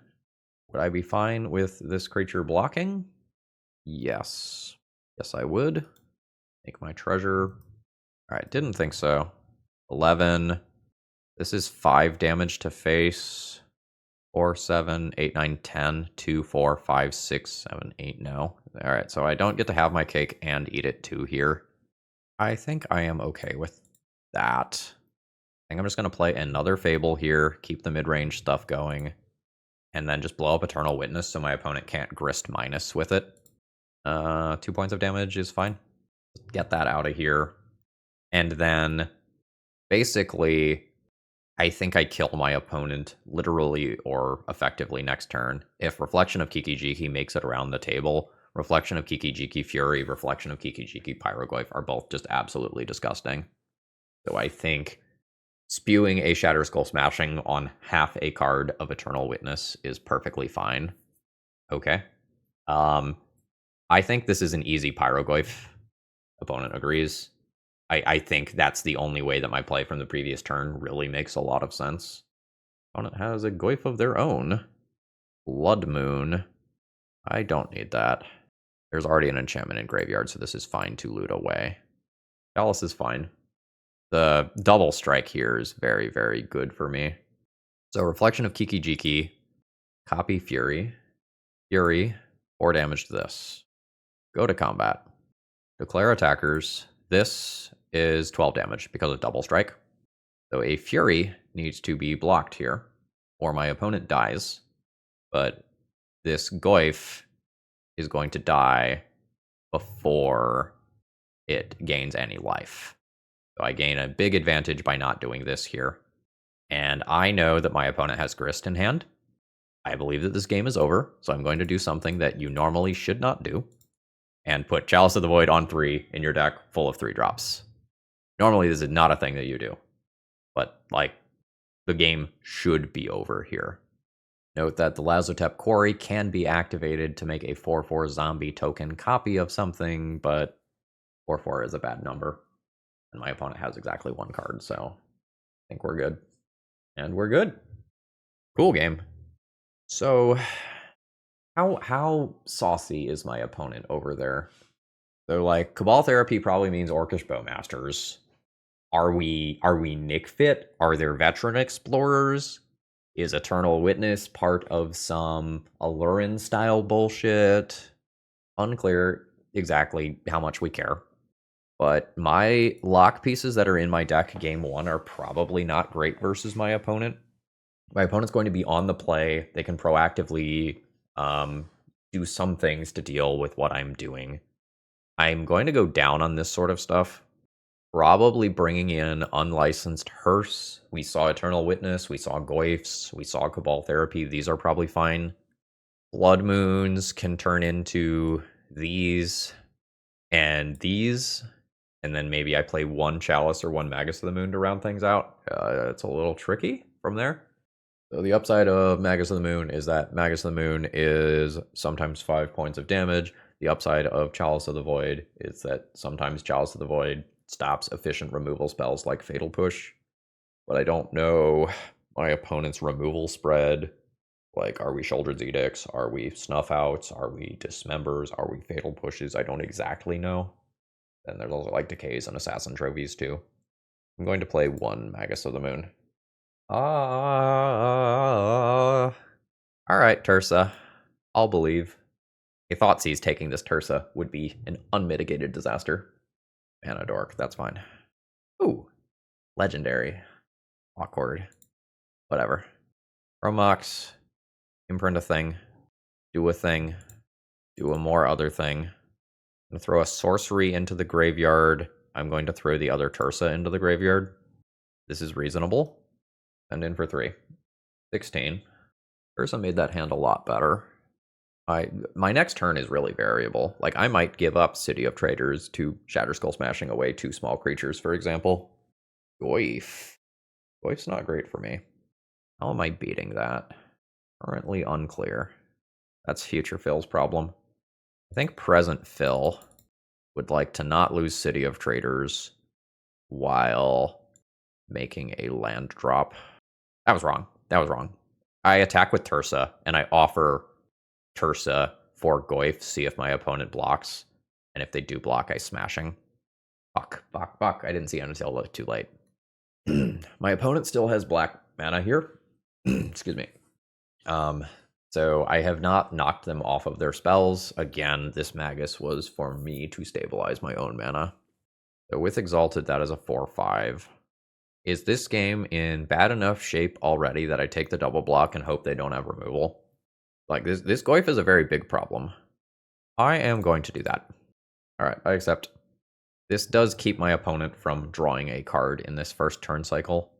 Would I be fine with this creature blocking? Yes. Yes, I would. Make my treasure. Alright, didn't think so. 11. This is 5 damage to face. 4, 7, 8, 9, 10, 2, 4, 5, 6, 7, 8, no. Alright, so I don't get to have my cake and eat it too here. I think I am okay with that. I think I'm just going to play another Fable here, keep the mid-range stuff going, and then just blow up Eternal Witness so my opponent can't grist minus with it. 2 points of damage is fine. Get that out of here. And then, basically, I think I kill my opponent literally or effectively next turn. If Reflection of Kiki-Jiki makes it around the table, Reflection of Kiki-Jiki Fury, Reflection of Kiki-Jiki Pyroglyph are both just absolutely disgusting. So I think spewing a Shatter Skull Smashing on half a card of Eternal Witness is perfectly fine. Okay. I think this is an easy Pyroglyph. Opponent agrees. I think that's the only way that my play from the previous turn really makes a lot of sense. Opponent has a Glyph of their own. Blood Moon. I don't need that. There's already an enchantment in graveyard, so this is fine to loot away. Chalice is fine. The double strike here is very, very good for me. So Reflection of Kiki-Jiki. Copy Fury. Fury. 4 damage to this. Go to combat. Declare attackers. This is 12 damage because of double strike. So a Fury needs to be blocked here, or my opponent dies. But this Goyf is going to die before it gains any life. So I gain a big advantage by not doing this here. And I know that my opponent has Grist in hand. I believe that this game is over, so I'm going to do something that you normally should not do, and put Chalice of the Void on 3 in your deck full of 3-drops. Normally, this is not a thing that you do. But, like, the game should be over here. Note that the Lazotep Quarry can be activated to make a 4/4 zombie token copy of something, but 4/4 is a bad number. And my opponent has exactly 1 card, so I think we're good. And we're good. Cool game. So, how saucy is my opponent over there? So, like, Cabal Therapy probably means Orcish Bowmasters. Are we Nick Fit? Are there veteran explorers? Is Eternal Witness part of some Allurin style bullshit? Unclear exactly how much we care. But my lock pieces that are in my deck game 1 are probably not great versus my opponent. My opponent's going to be on the play. They can proactively do some things to deal with what I'm doing. I'm going to go down on this sort of stuff. Probably bringing in unlicensed Hearse. We saw Eternal Witness. We saw Goyfs. We saw Cabal Therapy. These are probably fine. Blood Moons can turn into these and these. And then maybe I play 1 Chalice or 1 Magus of the Moon to round things out. It's a little tricky from there. So the upside of Magus of the Moon is that Magus of the Moon is sometimes 5 points of damage. The upside of Chalice of the Void is that sometimes Chalice of the Void stops efficient removal spells like Fatal Push. But I don't know my opponent's removal spread. Like, are we Shouldered Edicts? Are we Snuff Outs? Are we Dismembers? Are we Fatal Pushes? I don't exactly know. Then there's also like Decays and Assassin Trophies too. I'm going to play 1 Magus of the Moon. Alright, Tersa. I'll believe. A Thoughtseize taking this Tersa would be an unmitigated disaster. Mana Dork, that's fine. Ooh, legendary. Awkward. Whatever. Romox. imprint a thing, do a thing, do a more other thing. I'm going to throw a sorcery into the graveyard. I'm going to throw the other Tersa into the graveyard. This is reasonable. And in for 3. 16. Tersa made that hand a lot better. My next turn is really variable. Like, I might give up City of Traders to Shatterskull smashing away 2 small creatures, for example. Goyf. Goyf's not great for me. How am I beating that? Currently unclear. That's future Phil's problem. I think present Phil would like to not lose City of Traders while making a land drop. That was wrong. That was wrong. I attack with Tersa, and I offer Tersa for Goyf, see if my opponent blocks. And if they do block, I smashing. Fuck. I didn't see it until too late. My opponent still has black mana here. Excuse me. So I have not knocked them off of their spells. Again, this Magus was for me to stabilize my own mana. So with Exalted, that is a 4/5. Is this game in bad enough shape already that I take the double block and hope they don't have removal? Like, this Goyf is a very big problem. I am going to do that. Alright, I accept. This does keep my opponent from drawing a card in this first turn cycle.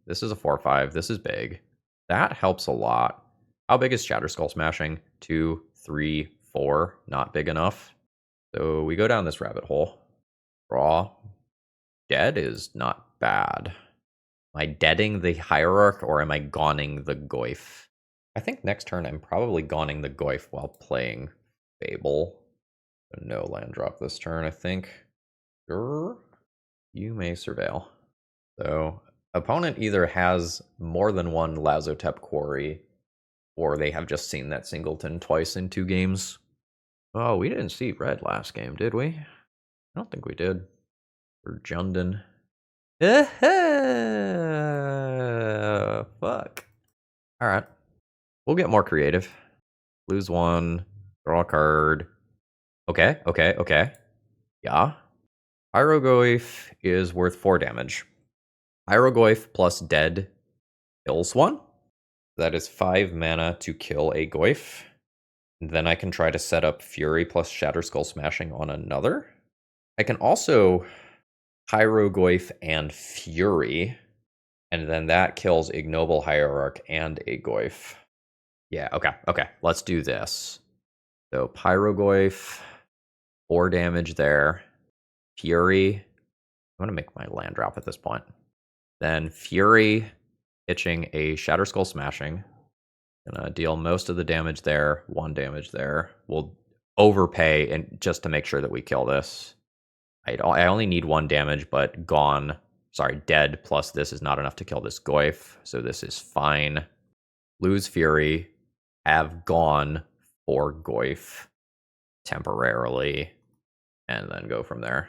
This is a 4/5. This is big. That helps a lot. How big is Shatterskull smashing? 2, 3, 4. Not big enough. So we go down this rabbit hole. Draw. Dead is not bad. Am I deading the Hierarch, or am I goning the Goyf? I think next turn I'm probably goning the Goyf while playing Fable. No land drop this turn, I think. Sure. You may surveil. So, opponent either has more than one Lazotep Quarry, or they have just seen that singleton twice in 2 games. Oh, we didn't see red last game, did we? I don't think we did. For Jundin. Fuck. Alright. We'll get more creative. Lose 1. Draw a card. Okay. Yeah. Pyrogoyf is worth 4 damage. Pyrogoyf plus dead kills 1. That is 5 mana to kill a Goyf. And then I can try to set up Fury plus Shatterskull smashing on another. I can also Pyrogoyf and Fury, and then that kills Ignoble Hierarch and a Goyf. Yeah, okay. Let's do this. So Pyrogoyf, 4 damage there. Fury. I'm going to make my land drop at this point. Then Fury, pitching a Shatterskull smashing. Gonna deal most of the damage there. 1 damage there. We'll overpay and just to make sure that we kill this. I only need 1 damage, but dead plus this is not enough to kill this Goyf, so this is fine. Lose Fury, have gone for Goyf temporarily, and then go from there.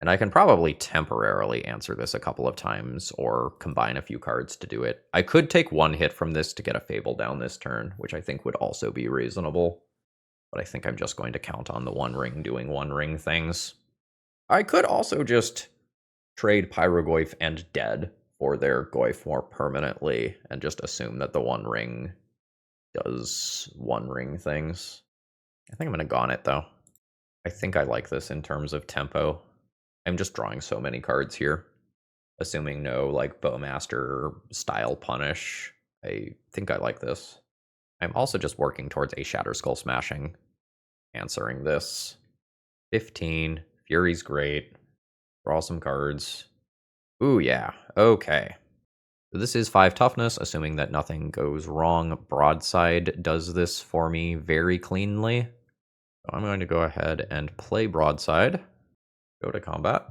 And I can probably temporarily answer this a couple of times, or combine a few cards to do it. I could take 1 hit from this to get a Fable down this turn, which I think would also be reasonable. But I think I'm just going to count on the 1 ring doing 1 ring things. I could also just trade Pyrogoyf and Dead for their Goyf more permanently, and just assume that the 1 ring does 1 ring things. I think I'm going to gon it, though. I think I like this in terms of tempo. I'm just drawing so many cards here. Assuming no, like, Bowmaster style punish. I think I like this. I'm also just working towards a Shatterskull smashing. Answering this. 15. Fury's great. Draw some cards. Ooh, yeah. Okay. So this is 5 toughness, assuming that nothing goes wrong. Broadside does this for me very cleanly. So I'm going to go ahead and play Broadside. Go to combat.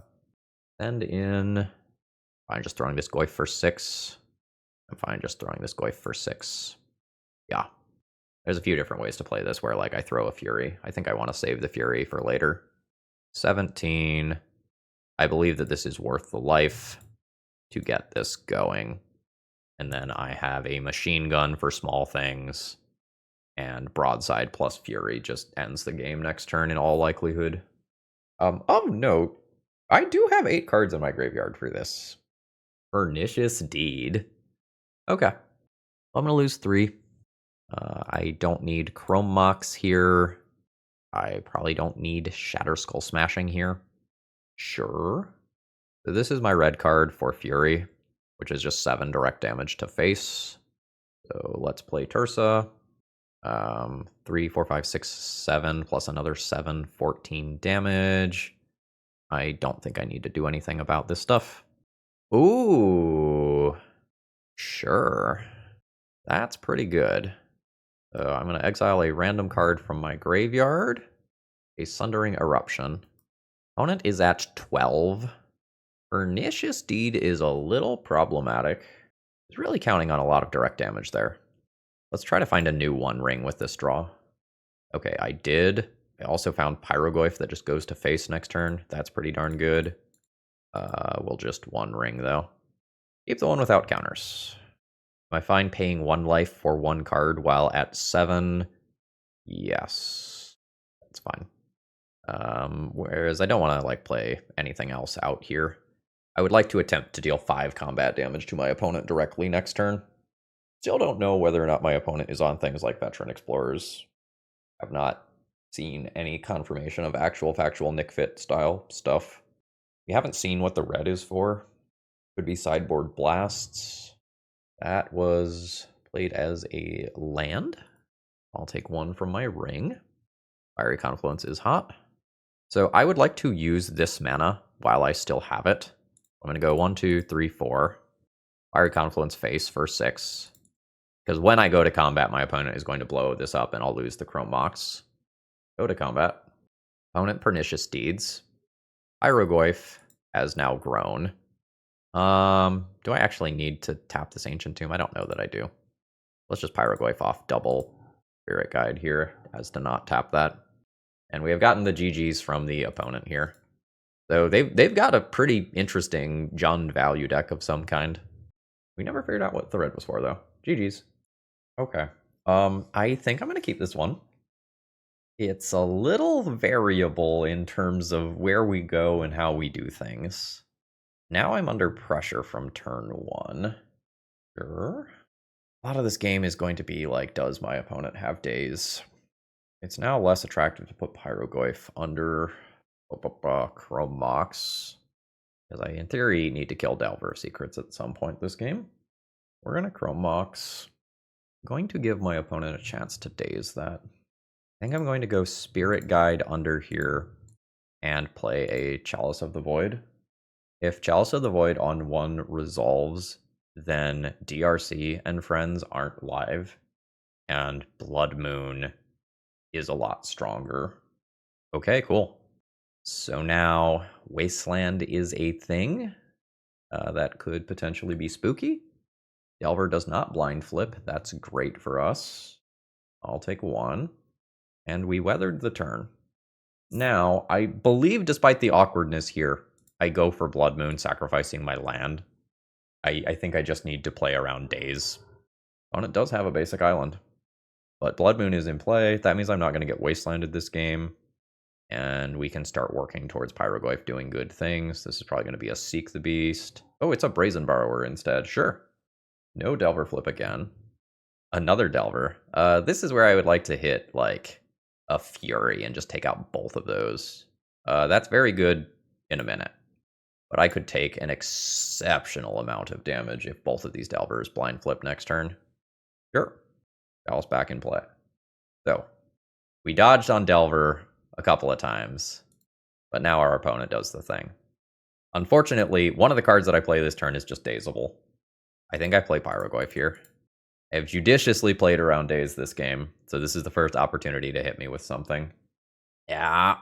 Send in. Fine, just throwing this Goyf for 6. I'm fine just throwing this Goyf for 6. Yeah. There's a few different ways to play this where, like, I throw a Fury. I think I want to save the Fury for later. 17. I believe that this is worth the life to get this going. And then I have a machine gun for small things. And Broadside plus Fury just ends the game next turn in all likelihood. Of note, I do have 8 cards in my graveyard for this. Pernicious Deed. Okay. I'm going to lose 3. I don't need Chrome Mox here. I probably don't need Shatter Skull Smashing here. Sure. So this is my red card for Fury, which is just 7 direct damage to face. So let's play Tersa. 3, 4, 5, 6, 7, plus another 7, 14 damage. I don't think I need to do anything about this stuff. Ooh, sure. That's pretty good. So I'm going to exile a random card from my graveyard. A Sundering Eruption. Opponent is at 12. Pernicious Deed is a little problematic. It's really counting on a lot of direct damage there. Let's try to find a new One Ring with this draw. Okay, I did. I also found Pyrogoyf that just goes to face next turn. That's pretty darn good. We'll just One Ring, though. Keep the one without counters. Am I fine paying 1 life for 1 card while at 7? Yes. That's fine. Whereas I don't want to, play anything else out here. I would like to attempt to deal 5 combat damage to my opponent directly next turn. Still don't know whether or not my opponent is on things like Veteran Explorers. I've not seen any confirmation of actual factual Nick Fit style stuff. We haven't seen what the red is for. Could be Sideboard Blasts. That was played as a land. I'll take 1 from my ring. Fiery Confluence is hot. So I would like to use this mana while I still have it. I'm going to go 1, 2, 3, 4. Fiery Confluence face for 6. Because when I go to combat, my opponent is going to blow this up and I'll lose the Chrome Mox. Go to combat. Opponent Pernicious Deeds. Pyrogoyf has now grown. Do I actually need to tap this Ancient Tomb? I don't know that I do. Let's just Pyrogoyf off double Spirit Guide here as to not tap that. And we have gotten the GGs from the opponent here. So they've got a pretty interesting Jund value deck of some kind. We never figured out what the red was for, though. GGs. Okay. I think I'm going to keep this one. It's a little variable in terms of where we go and how we do things. Now I'm under pressure from turn 1. Sure. A lot of this game is going to be does my opponent have days? It's now less attractive to put Pyrogoyf under Chrome Mox, because I, in theory, need to kill Delver of Secrets at some point this game. We're going to Chrome Mox. I'm going to give my opponent a chance to daze that. I think I'm going to go Spirit Guide under here and play a Chalice of the Void. If Chalice of the Void on 1 resolves, then DRC and friends aren't live, and Blood Moon is a lot stronger. Okay, cool. So now Wasteland is a thing that could potentially be spooky. Delver does not blind flip. That's great for us. I'll take 1. And we weathered the turn. Now, I believe despite the awkwardness here, I go for Blood Moon, sacrificing my land. I think I just need to play around days. Opponent does have a basic island. But Blood Moon is in play. That means I'm not going to get Wastelanded this game. And we can start working towards Pyrogoyf doing good things. This is probably going to be a Seek the Beast. Oh, it's a Brazen Borrower instead. Sure. No Delver flip again. Another Delver. This is where I would like to hit, a Fury and just take out both of those. That's very good in a minute. But I could take an exceptional amount of damage if both of these Delvers blind flip next turn. Sure. Dal's back in play. So, we dodged on Delver a couple of times, but now our opponent does the thing. Unfortunately, one of the cards that I play this turn is just Dazeable. I think I play Pyrogoyf here. I have judiciously played around days this game, so this is the first opportunity to hit me with something. Yeah.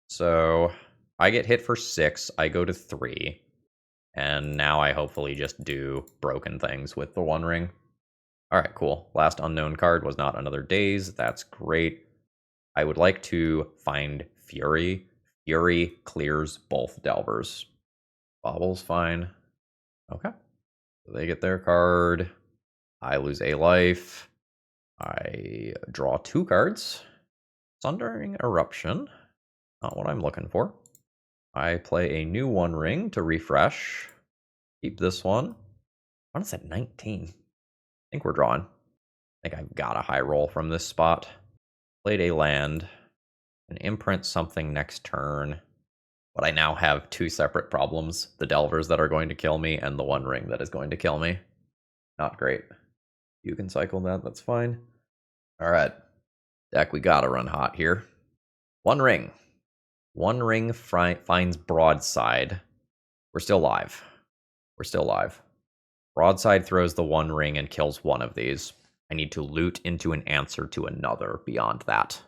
So I get hit for 6, I go to 3, and now I hopefully just do broken things with the One Ring. Alright, cool. Last unknown card was not another Daze. That's great. I would like to find Fury. Fury clears both Delvers. Bobble's fine. Okay. So they get their card. I lose a life. I draw 2 cards. Sundering Eruption. Not what I'm looking for. I play a new One Ring to refresh. Keep this one. I want to say 19. I think we're drawing. think I've got a high roll from this spot. Played a land and imprint something next turn. But I now have two separate problems. The Delvers that are going to kill me and the One Ring that is going to kill me. Not great. You can cycle that, that's fine. Alright. Deck, we gotta run hot here. One Ring. One Ring finds Broadside. We're still live. We're still live. Broadside throws the One Ring and kills one of these. I need to loot into an answer to another beyond that.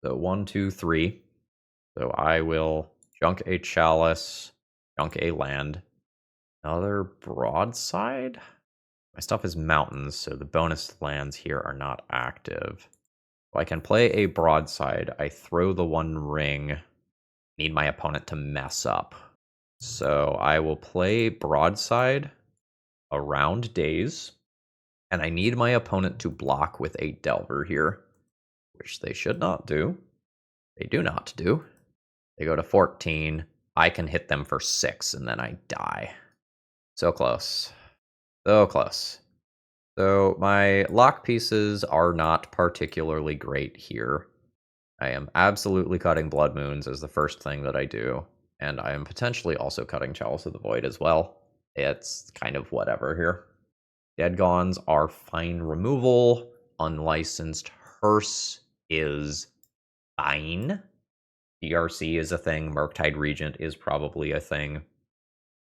So 1, 2, 3. So I will junk a Chalice, junk a land. Another Broadside? My stuff is mountains, so the bonus lands here are not active. So I can play a Broadside. I throw the One Ring. Need my opponent to mess up. So I will play Broadside around Daze. And I need my opponent to block with a Delver here, which they should not do. They do not do. They go to 14. I can hit them for 6, and then I die. So close. So close. So my lock pieces are not particularly great here. I am absolutely cutting Blood Moons as the first thing that I do, and I am potentially also cutting Chalice of the Void as well. It's kind of whatever here. Dead Gones are fine removal. Unlicensed Hearse is fine. DRC is a thing. Murktide Regent is probably a thing.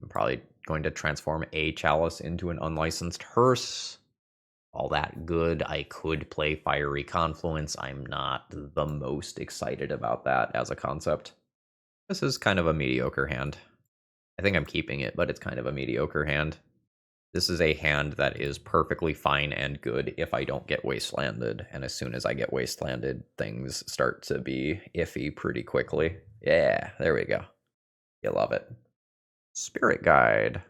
I'm probably going to transform a Chalice into an unlicensed Hearse. All that good. I could play Fiery Confluence. I'm not the most excited about that as a concept. This is kind of a mediocre hand. I think I'm keeping it, but it's kind of a mediocre hand. This is a hand that is perfectly fine and good if I don't get wastelanded. And as soon as I get wastelanded, things start to be iffy pretty quickly. Yeah, there we go. You love it. Spirit Guide.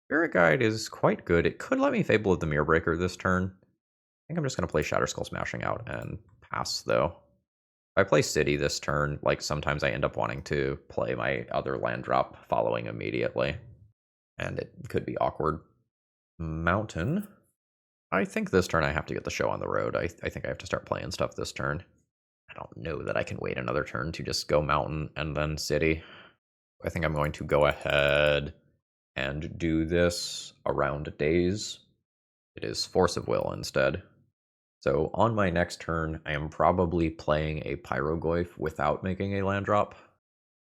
Spirit Guide is quite good. It could let me Fable of the Mirrorbreaker this turn. I think I'm just going to play Shatterskull Smashing out and pass, though. If I play City this turn, like sometimes I end up wanting to play my other land drop following immediately. And it could be awkward. Mountain. I think this turn I have to get the show on the road. I think I have to start playing stuff this turn. I don't know that I can wait another turn to just go Mountain and then City. I think I'm going to go ahead and do this around Daze. It is Force of Will instead. So on my next turn, I am probably playing a Pyrogoyf without making a land drop.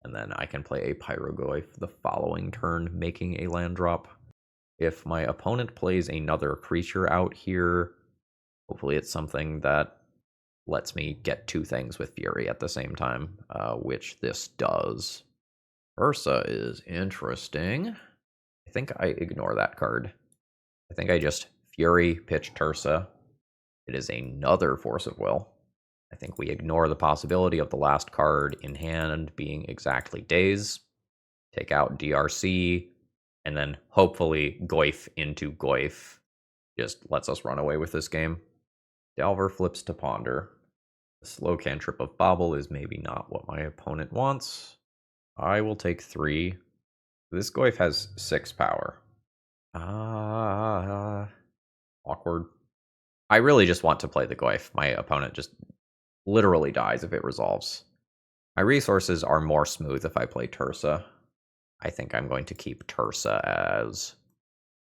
And then I can play a Pyrogoyf the following turn, making a land drop. If my opponent plays another creature out here, hopefully it's something that lets me get two things with Fury at the same time, which this does. Ursa is interesting. I think I ignore that card. I think I just Fury, pitch Tersa. It is another Force of Will. I think we ignore the possibility of the last card in hand being exactly Daze. Take out DRC, and then hopefully Goyf into Goyf just lets us run away with this game. Delver flips to Ponder. The slow cantrip of Bobble is maybe not what my opponent wants. I will take 3. This Goyf has 6 power. Awkward. I really just want to play the Goyf. My opponent just literally dies if it resolves. My resources are more smooth if I play Tersa. I think I'm going to keep Tersa as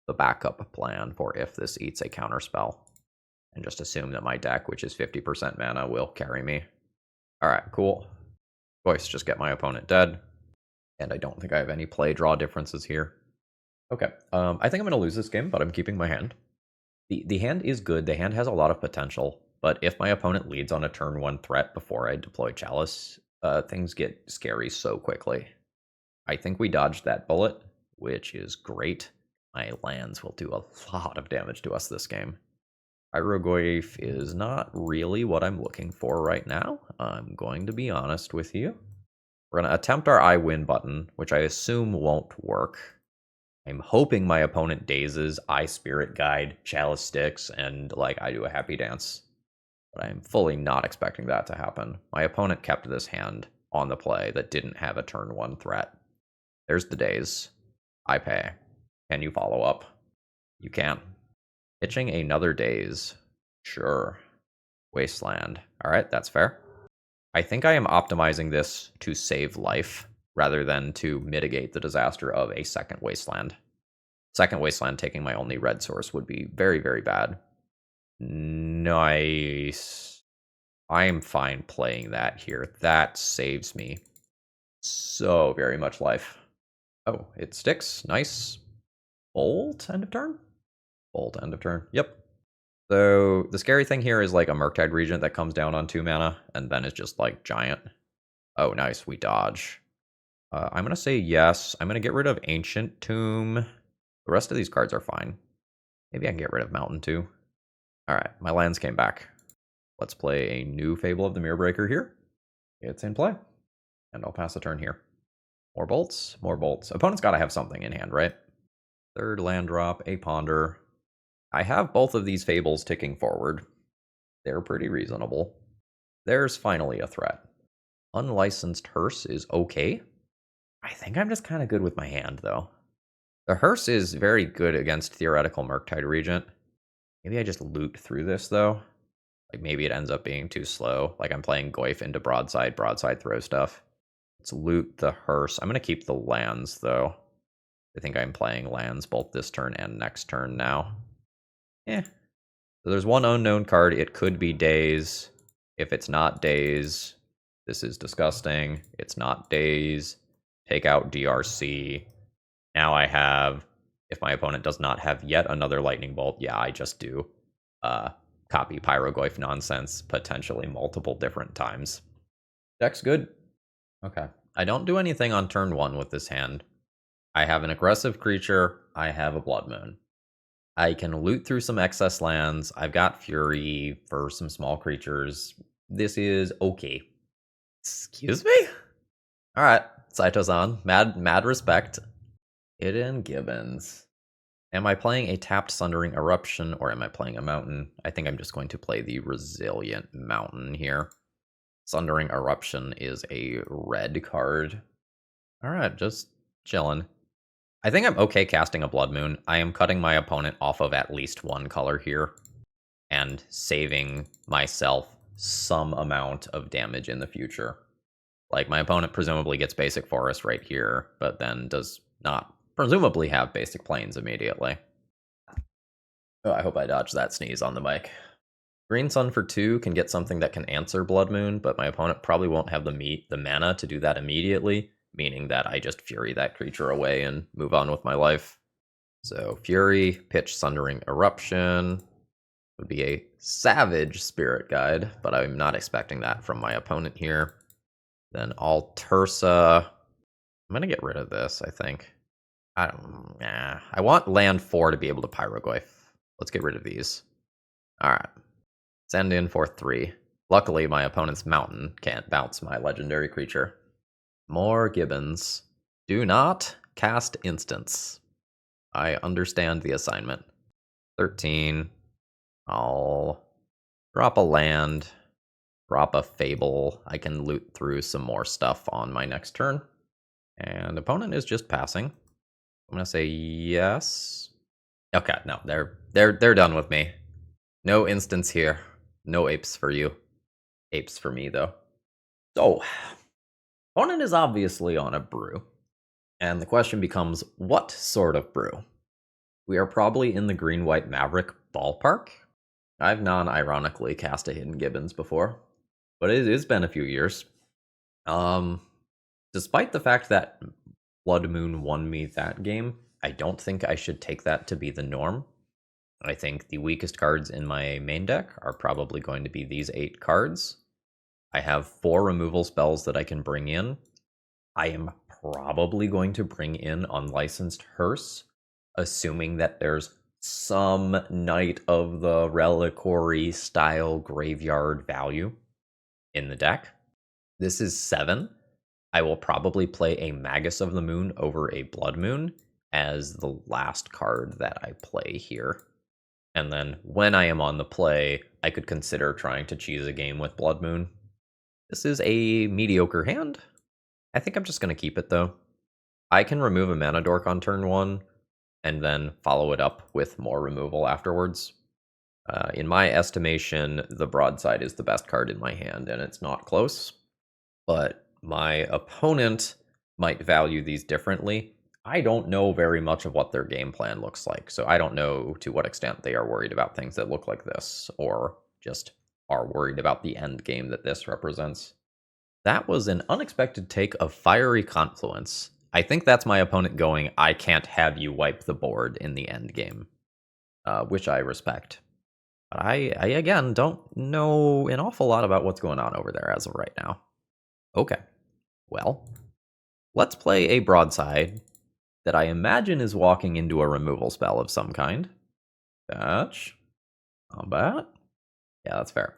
the backup plan for if this eats a counterspell. And just assume that my deck, which is 50% mana, will carry me. Alright, cool. Voice, just get my opponent dead. And I don't think I have any play-draw differences here. Okay, I think I'm going to lose this game, but I'm keeping my hand. The hand is good. The hand has a lot of potential. But if my opponent leads on a turn 1 threat before I deploy Chalice, things get scary so quickly. I think we dodged that bullet, which is great. My lands will do a lot of damage to us this game. Pyrogoyf is not really what I'm looking for right now. I'm going to be honest with you. We're going to attempt our I win button, which I assume won't work. I'm hoping my opponent dazes, I Spirit Guide, Chalice Sticks, and I do a happy dance. But I'm fully not expecting that to happen. My opponent kept this hand on the play that didn't have a turn 1 threat. There's the daze. I pay. Can you follow up? You can. Pitching another daze. Sure. Wasteland. All right, that's fair. I think I am optimizing this to save life rather than to mitigate the disaster of a second wasteland. Second wasteland taking my only red source would be very, very bad. Nice. I am fine playing that here. That saves me so very much life. Oh, it sticks. Nice. Bolt, end of turn? Bolt, end of turn. Yep. So the scary thing here is like a Murktide Regent that comes down on 2 mana and then is just like giant. Oh, nice. We dodge. I'm going to say yes. I'm going to get rid of Ancient Tomb. The rest of these cards are fine. Maybe I can get rid of Mountain too. All right, my lands came back. Let's play a new Fable of the Mirrorbreaker here. It's in play. And I'll pass a turn here. More bolts, more bolts. Opponent's got to have something in hand, right? Third land drop, a Ponder. I have both of these Fables ticking forward. They're pretty reasonable. There's finally a threat. Unlicensed Hearse is okay. I think I'm just kind of good with my hand, though. The Hearse is very good against theoretical Murktide Regent. Maybe I just loot through this, though. Like, maybe it ends up being too slow. Like, I'm playing Goyf into broadside throw stuff. Let's loot the Hearse. I'm going to keep the lands, though. I think I'm playing lands both this turn and next turn now. So there's one unknown card. It could be Daze. If it's not Daze, this is disgusting. It's not Daze. Take out DRC. Now I have, if my opponent does not have yet another Lightning Bolt, yeah, I just do copy Pyrogoyf nonsense potentially multiple different times. Deck's good. Okay. I don't do anything on turn 1 with this hand. I have an aggressive creature. I have a Blood Moon. I can loot through some excess lands. I've got Fury for some small creatures. This is okay. Excuse me? All right, Saito-san. Mad respect. Hidden Gibbons. Am I playing a tapped Sundering Eruption or am I playing a Mountain? I think I'm just going to play the Resilient Mountain here. Sundering Eruption is a red card. All right, just chilling. I think I'm okay casting a Blood Moon. I am cutting my opponent off of at least one color here and saving myself some amount of damage in the future. Like, my opponent presumably gets basic forest right here, but then does not presumably have basic plains immediately. Oh, I hope I dodged that sneeze on the mic. Green Sun for 2 can get something that can answer Blood Moon, but my opponent probably won't have the mana to do that immediately, meaning that I just Fury that creature away and move on with my life. So Fury, pitch Sundering Eruption. Would be a Savage Spirit Guide, but I'm not expecting that from my opponent here. Then all Tersa. I'm going to get rid of this, I think. I want land 4 to be able to Pyrogoyf. Let's get rid of these. Alright. Send in for 3. Luckily, my opponent's Mountain can't bounce my legendary creature. More Gibbons. Do not cast instants. I understand the assignment. 13. I'll drop a land. Drop a Fable. I can loot through some more stuff on my next turn. And opponent is just passing. I'm gonna say yes. Okay, no, they're done with me. No instants here. No apes for you. Apes for me though. So, opponent is obviously on a brew. And the question becomes, what sort of brew? We are probably in the green-white Maverick ballpark. I've non-ironically cast a Hidden Gibbons before, but it's been a few years. Despite the fact that Blood Moon won me that game, I don't think I should take that to be the norm. I think the weakest cards in my main deck are probably going to be these 8 cards. I have 4 removal spells that I can bring in. I am probably going to bring in Unlicensed Hearse, assuming that there's some Knight of the Reliquary style graveyard value in the deck. This is 7. I will probably play a Magus of the Moon over a Blood Moon as the last card that I play here. And then when I am on the play, I could consider trying to cheese a game with Blood Moon. This is a mediocre hand. I think I'm just going to keep it, though. I can remove a Mana Dork on turn 1, and then follow it up with more removal afterwards. In my estimation, the broadside is the best card in my hand, and it's not close. But my opponent might value these differently. I don't know very much of what their game plan looks like, so I don't know to what extent they are worried about things that look like this, or just are worried about the end game that this represents. That was an unexpected take of Fiery Confluence. I think that's my opponent going, I can't have you wipe the board in the end game, which I respect. But I again, don't know an awful lot about what's going on over there as of right now. Okay, well, let's play a broadside that I imagine is walking into a removal spell of some kind. Fetch. Combat. Yeah, that's fair.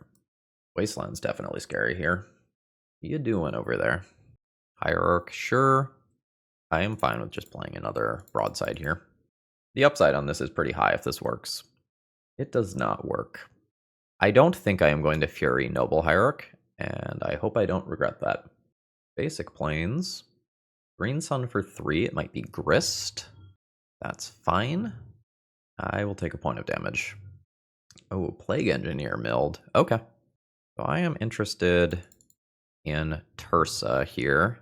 Wasteland's definitely scary here. What you doing over there? Hierarch, sure. I am fine with just playing another broadside here. The upside on this is pretty high if this works. It does not work. I don't think I am going to Fury Noble Hierarch, and I hope I don't regret that. Basic Plains. Green Sun for 3, it might be Grist. That's fine. I will take a point of damage. Oh, Plague Engineer milled. Okay. So I am interested in Tersa here.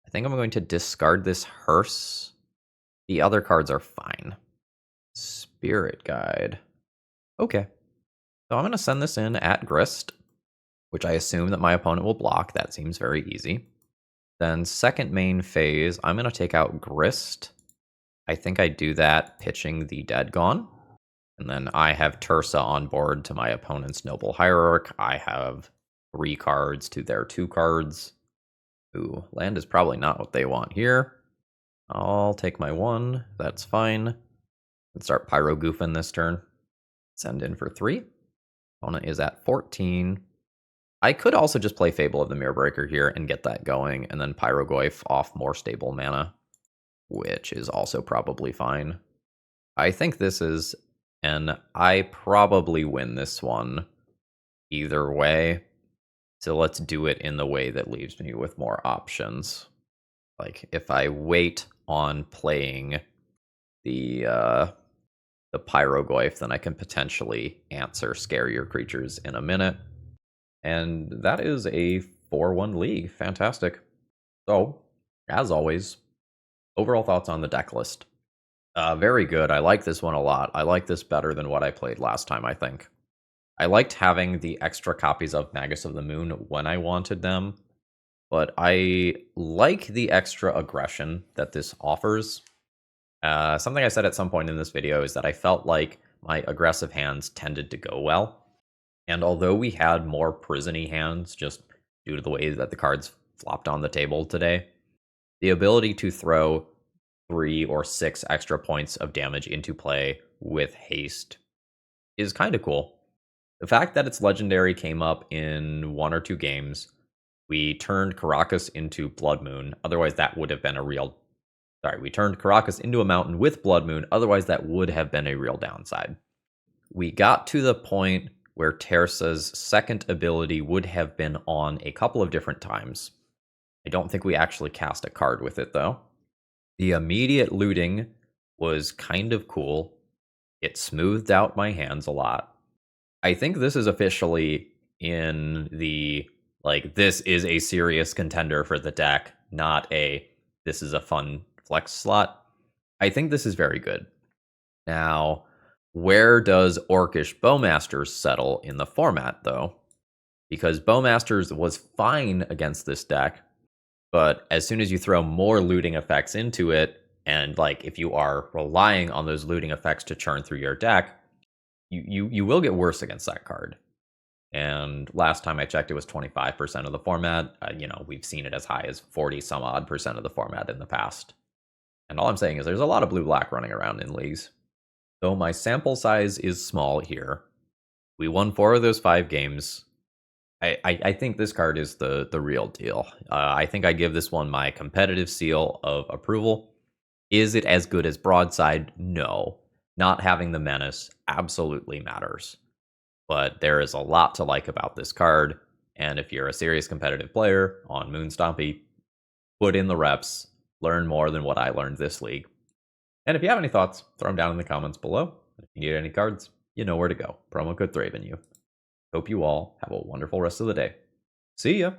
I think I'm going to discard this Hearse. The other cards are fine. Spirit Guide. Okay. So I'm going to send this in at Grist, which I assume that my opponent will block. That seems very easy. Then second main phase, I'm going to take out Grist. I think I do that pitching the Dead Gone. And then I have Tersa on board to my opponent's Noble Hierarch. I have 3 cards to their 2 cards. Ooh, land is probably not what they want here. I'll take my 1. That's fine. Let's start Pyro Goofing this turn. Send in for 3. Opponent is at 14. I could also just play Fable of the Mirrorbreaker here and get that going, and then Pyrogoyf off more stable mana, which is also probably fine. I think this is, and I probably win this one either way, so let's do it in the way that leaves me with more options. Like, if I wait on playing the Pyrogoyf, then I can potentially answer Scarier Creatures in a minute. And that is a 4-1 league. Fantastic. So, as always, overall thoughts on the deck list. Very good. I like this one a lot. I like this better than what I played last time, I think. I liked having the extra copies of Magus of the Moon when I wanted them, but I like the extra aggression that this offers. Something I said at some point in this video is that I felt like my aggressive hands tended to go well. And although we had more prison-y hands just due to the way that the cards flopped on the table today, the ability to throw 3 or 6 extra points of damage into play with haste is kind of cool. The fact that its legendary came up in 1 or 2 games, we turned Caracas into Blood Moon, otherwise that would have been a real... Sorry, we turned Caracas into a mountain with Blood Moon, otherwise that would have been a real downside. We got to the point where Tersa's second ability would have been on a couple of different times. I don't think we actually cast a card with it, though. The immediate looting was kind of cool. It smoothed out my hands a lot. I think this is officially in the, like, this is a serious contender for the deck, not a, this is a fun flex slot. I think this is very good. Now, where does Orcish Bowmasters settle in the format, though? Because Bowmasters was fine against this deck, but as soon as you throw more looting effects into it, and like if you are relying on those looting effects to churn through your deck, you will get worse against that card. And last time I checked, it was 25% of the format. We've seen it as high as 40 some odd percent of the format in the past. And all I'm saying is there's a lot of blue-black running around in leagues. Though my sample size is small here, we won 4 of those 5 games. I think this card is the real deal. I think I give this one my competitive seal of approval. Is it as good as Broadside? No. Not having the menace absolutely matters. But there is a lot to like about this card, and if you're a serious competitive player on Moon Stompy, put in the reps, learn more than what I learned this league. And if you have any thoughts, throw them down in the comments below. If you need any cards, you know where to go. Promo code ThrabenU. Hope you all have a wonderful rest of the day. See ya!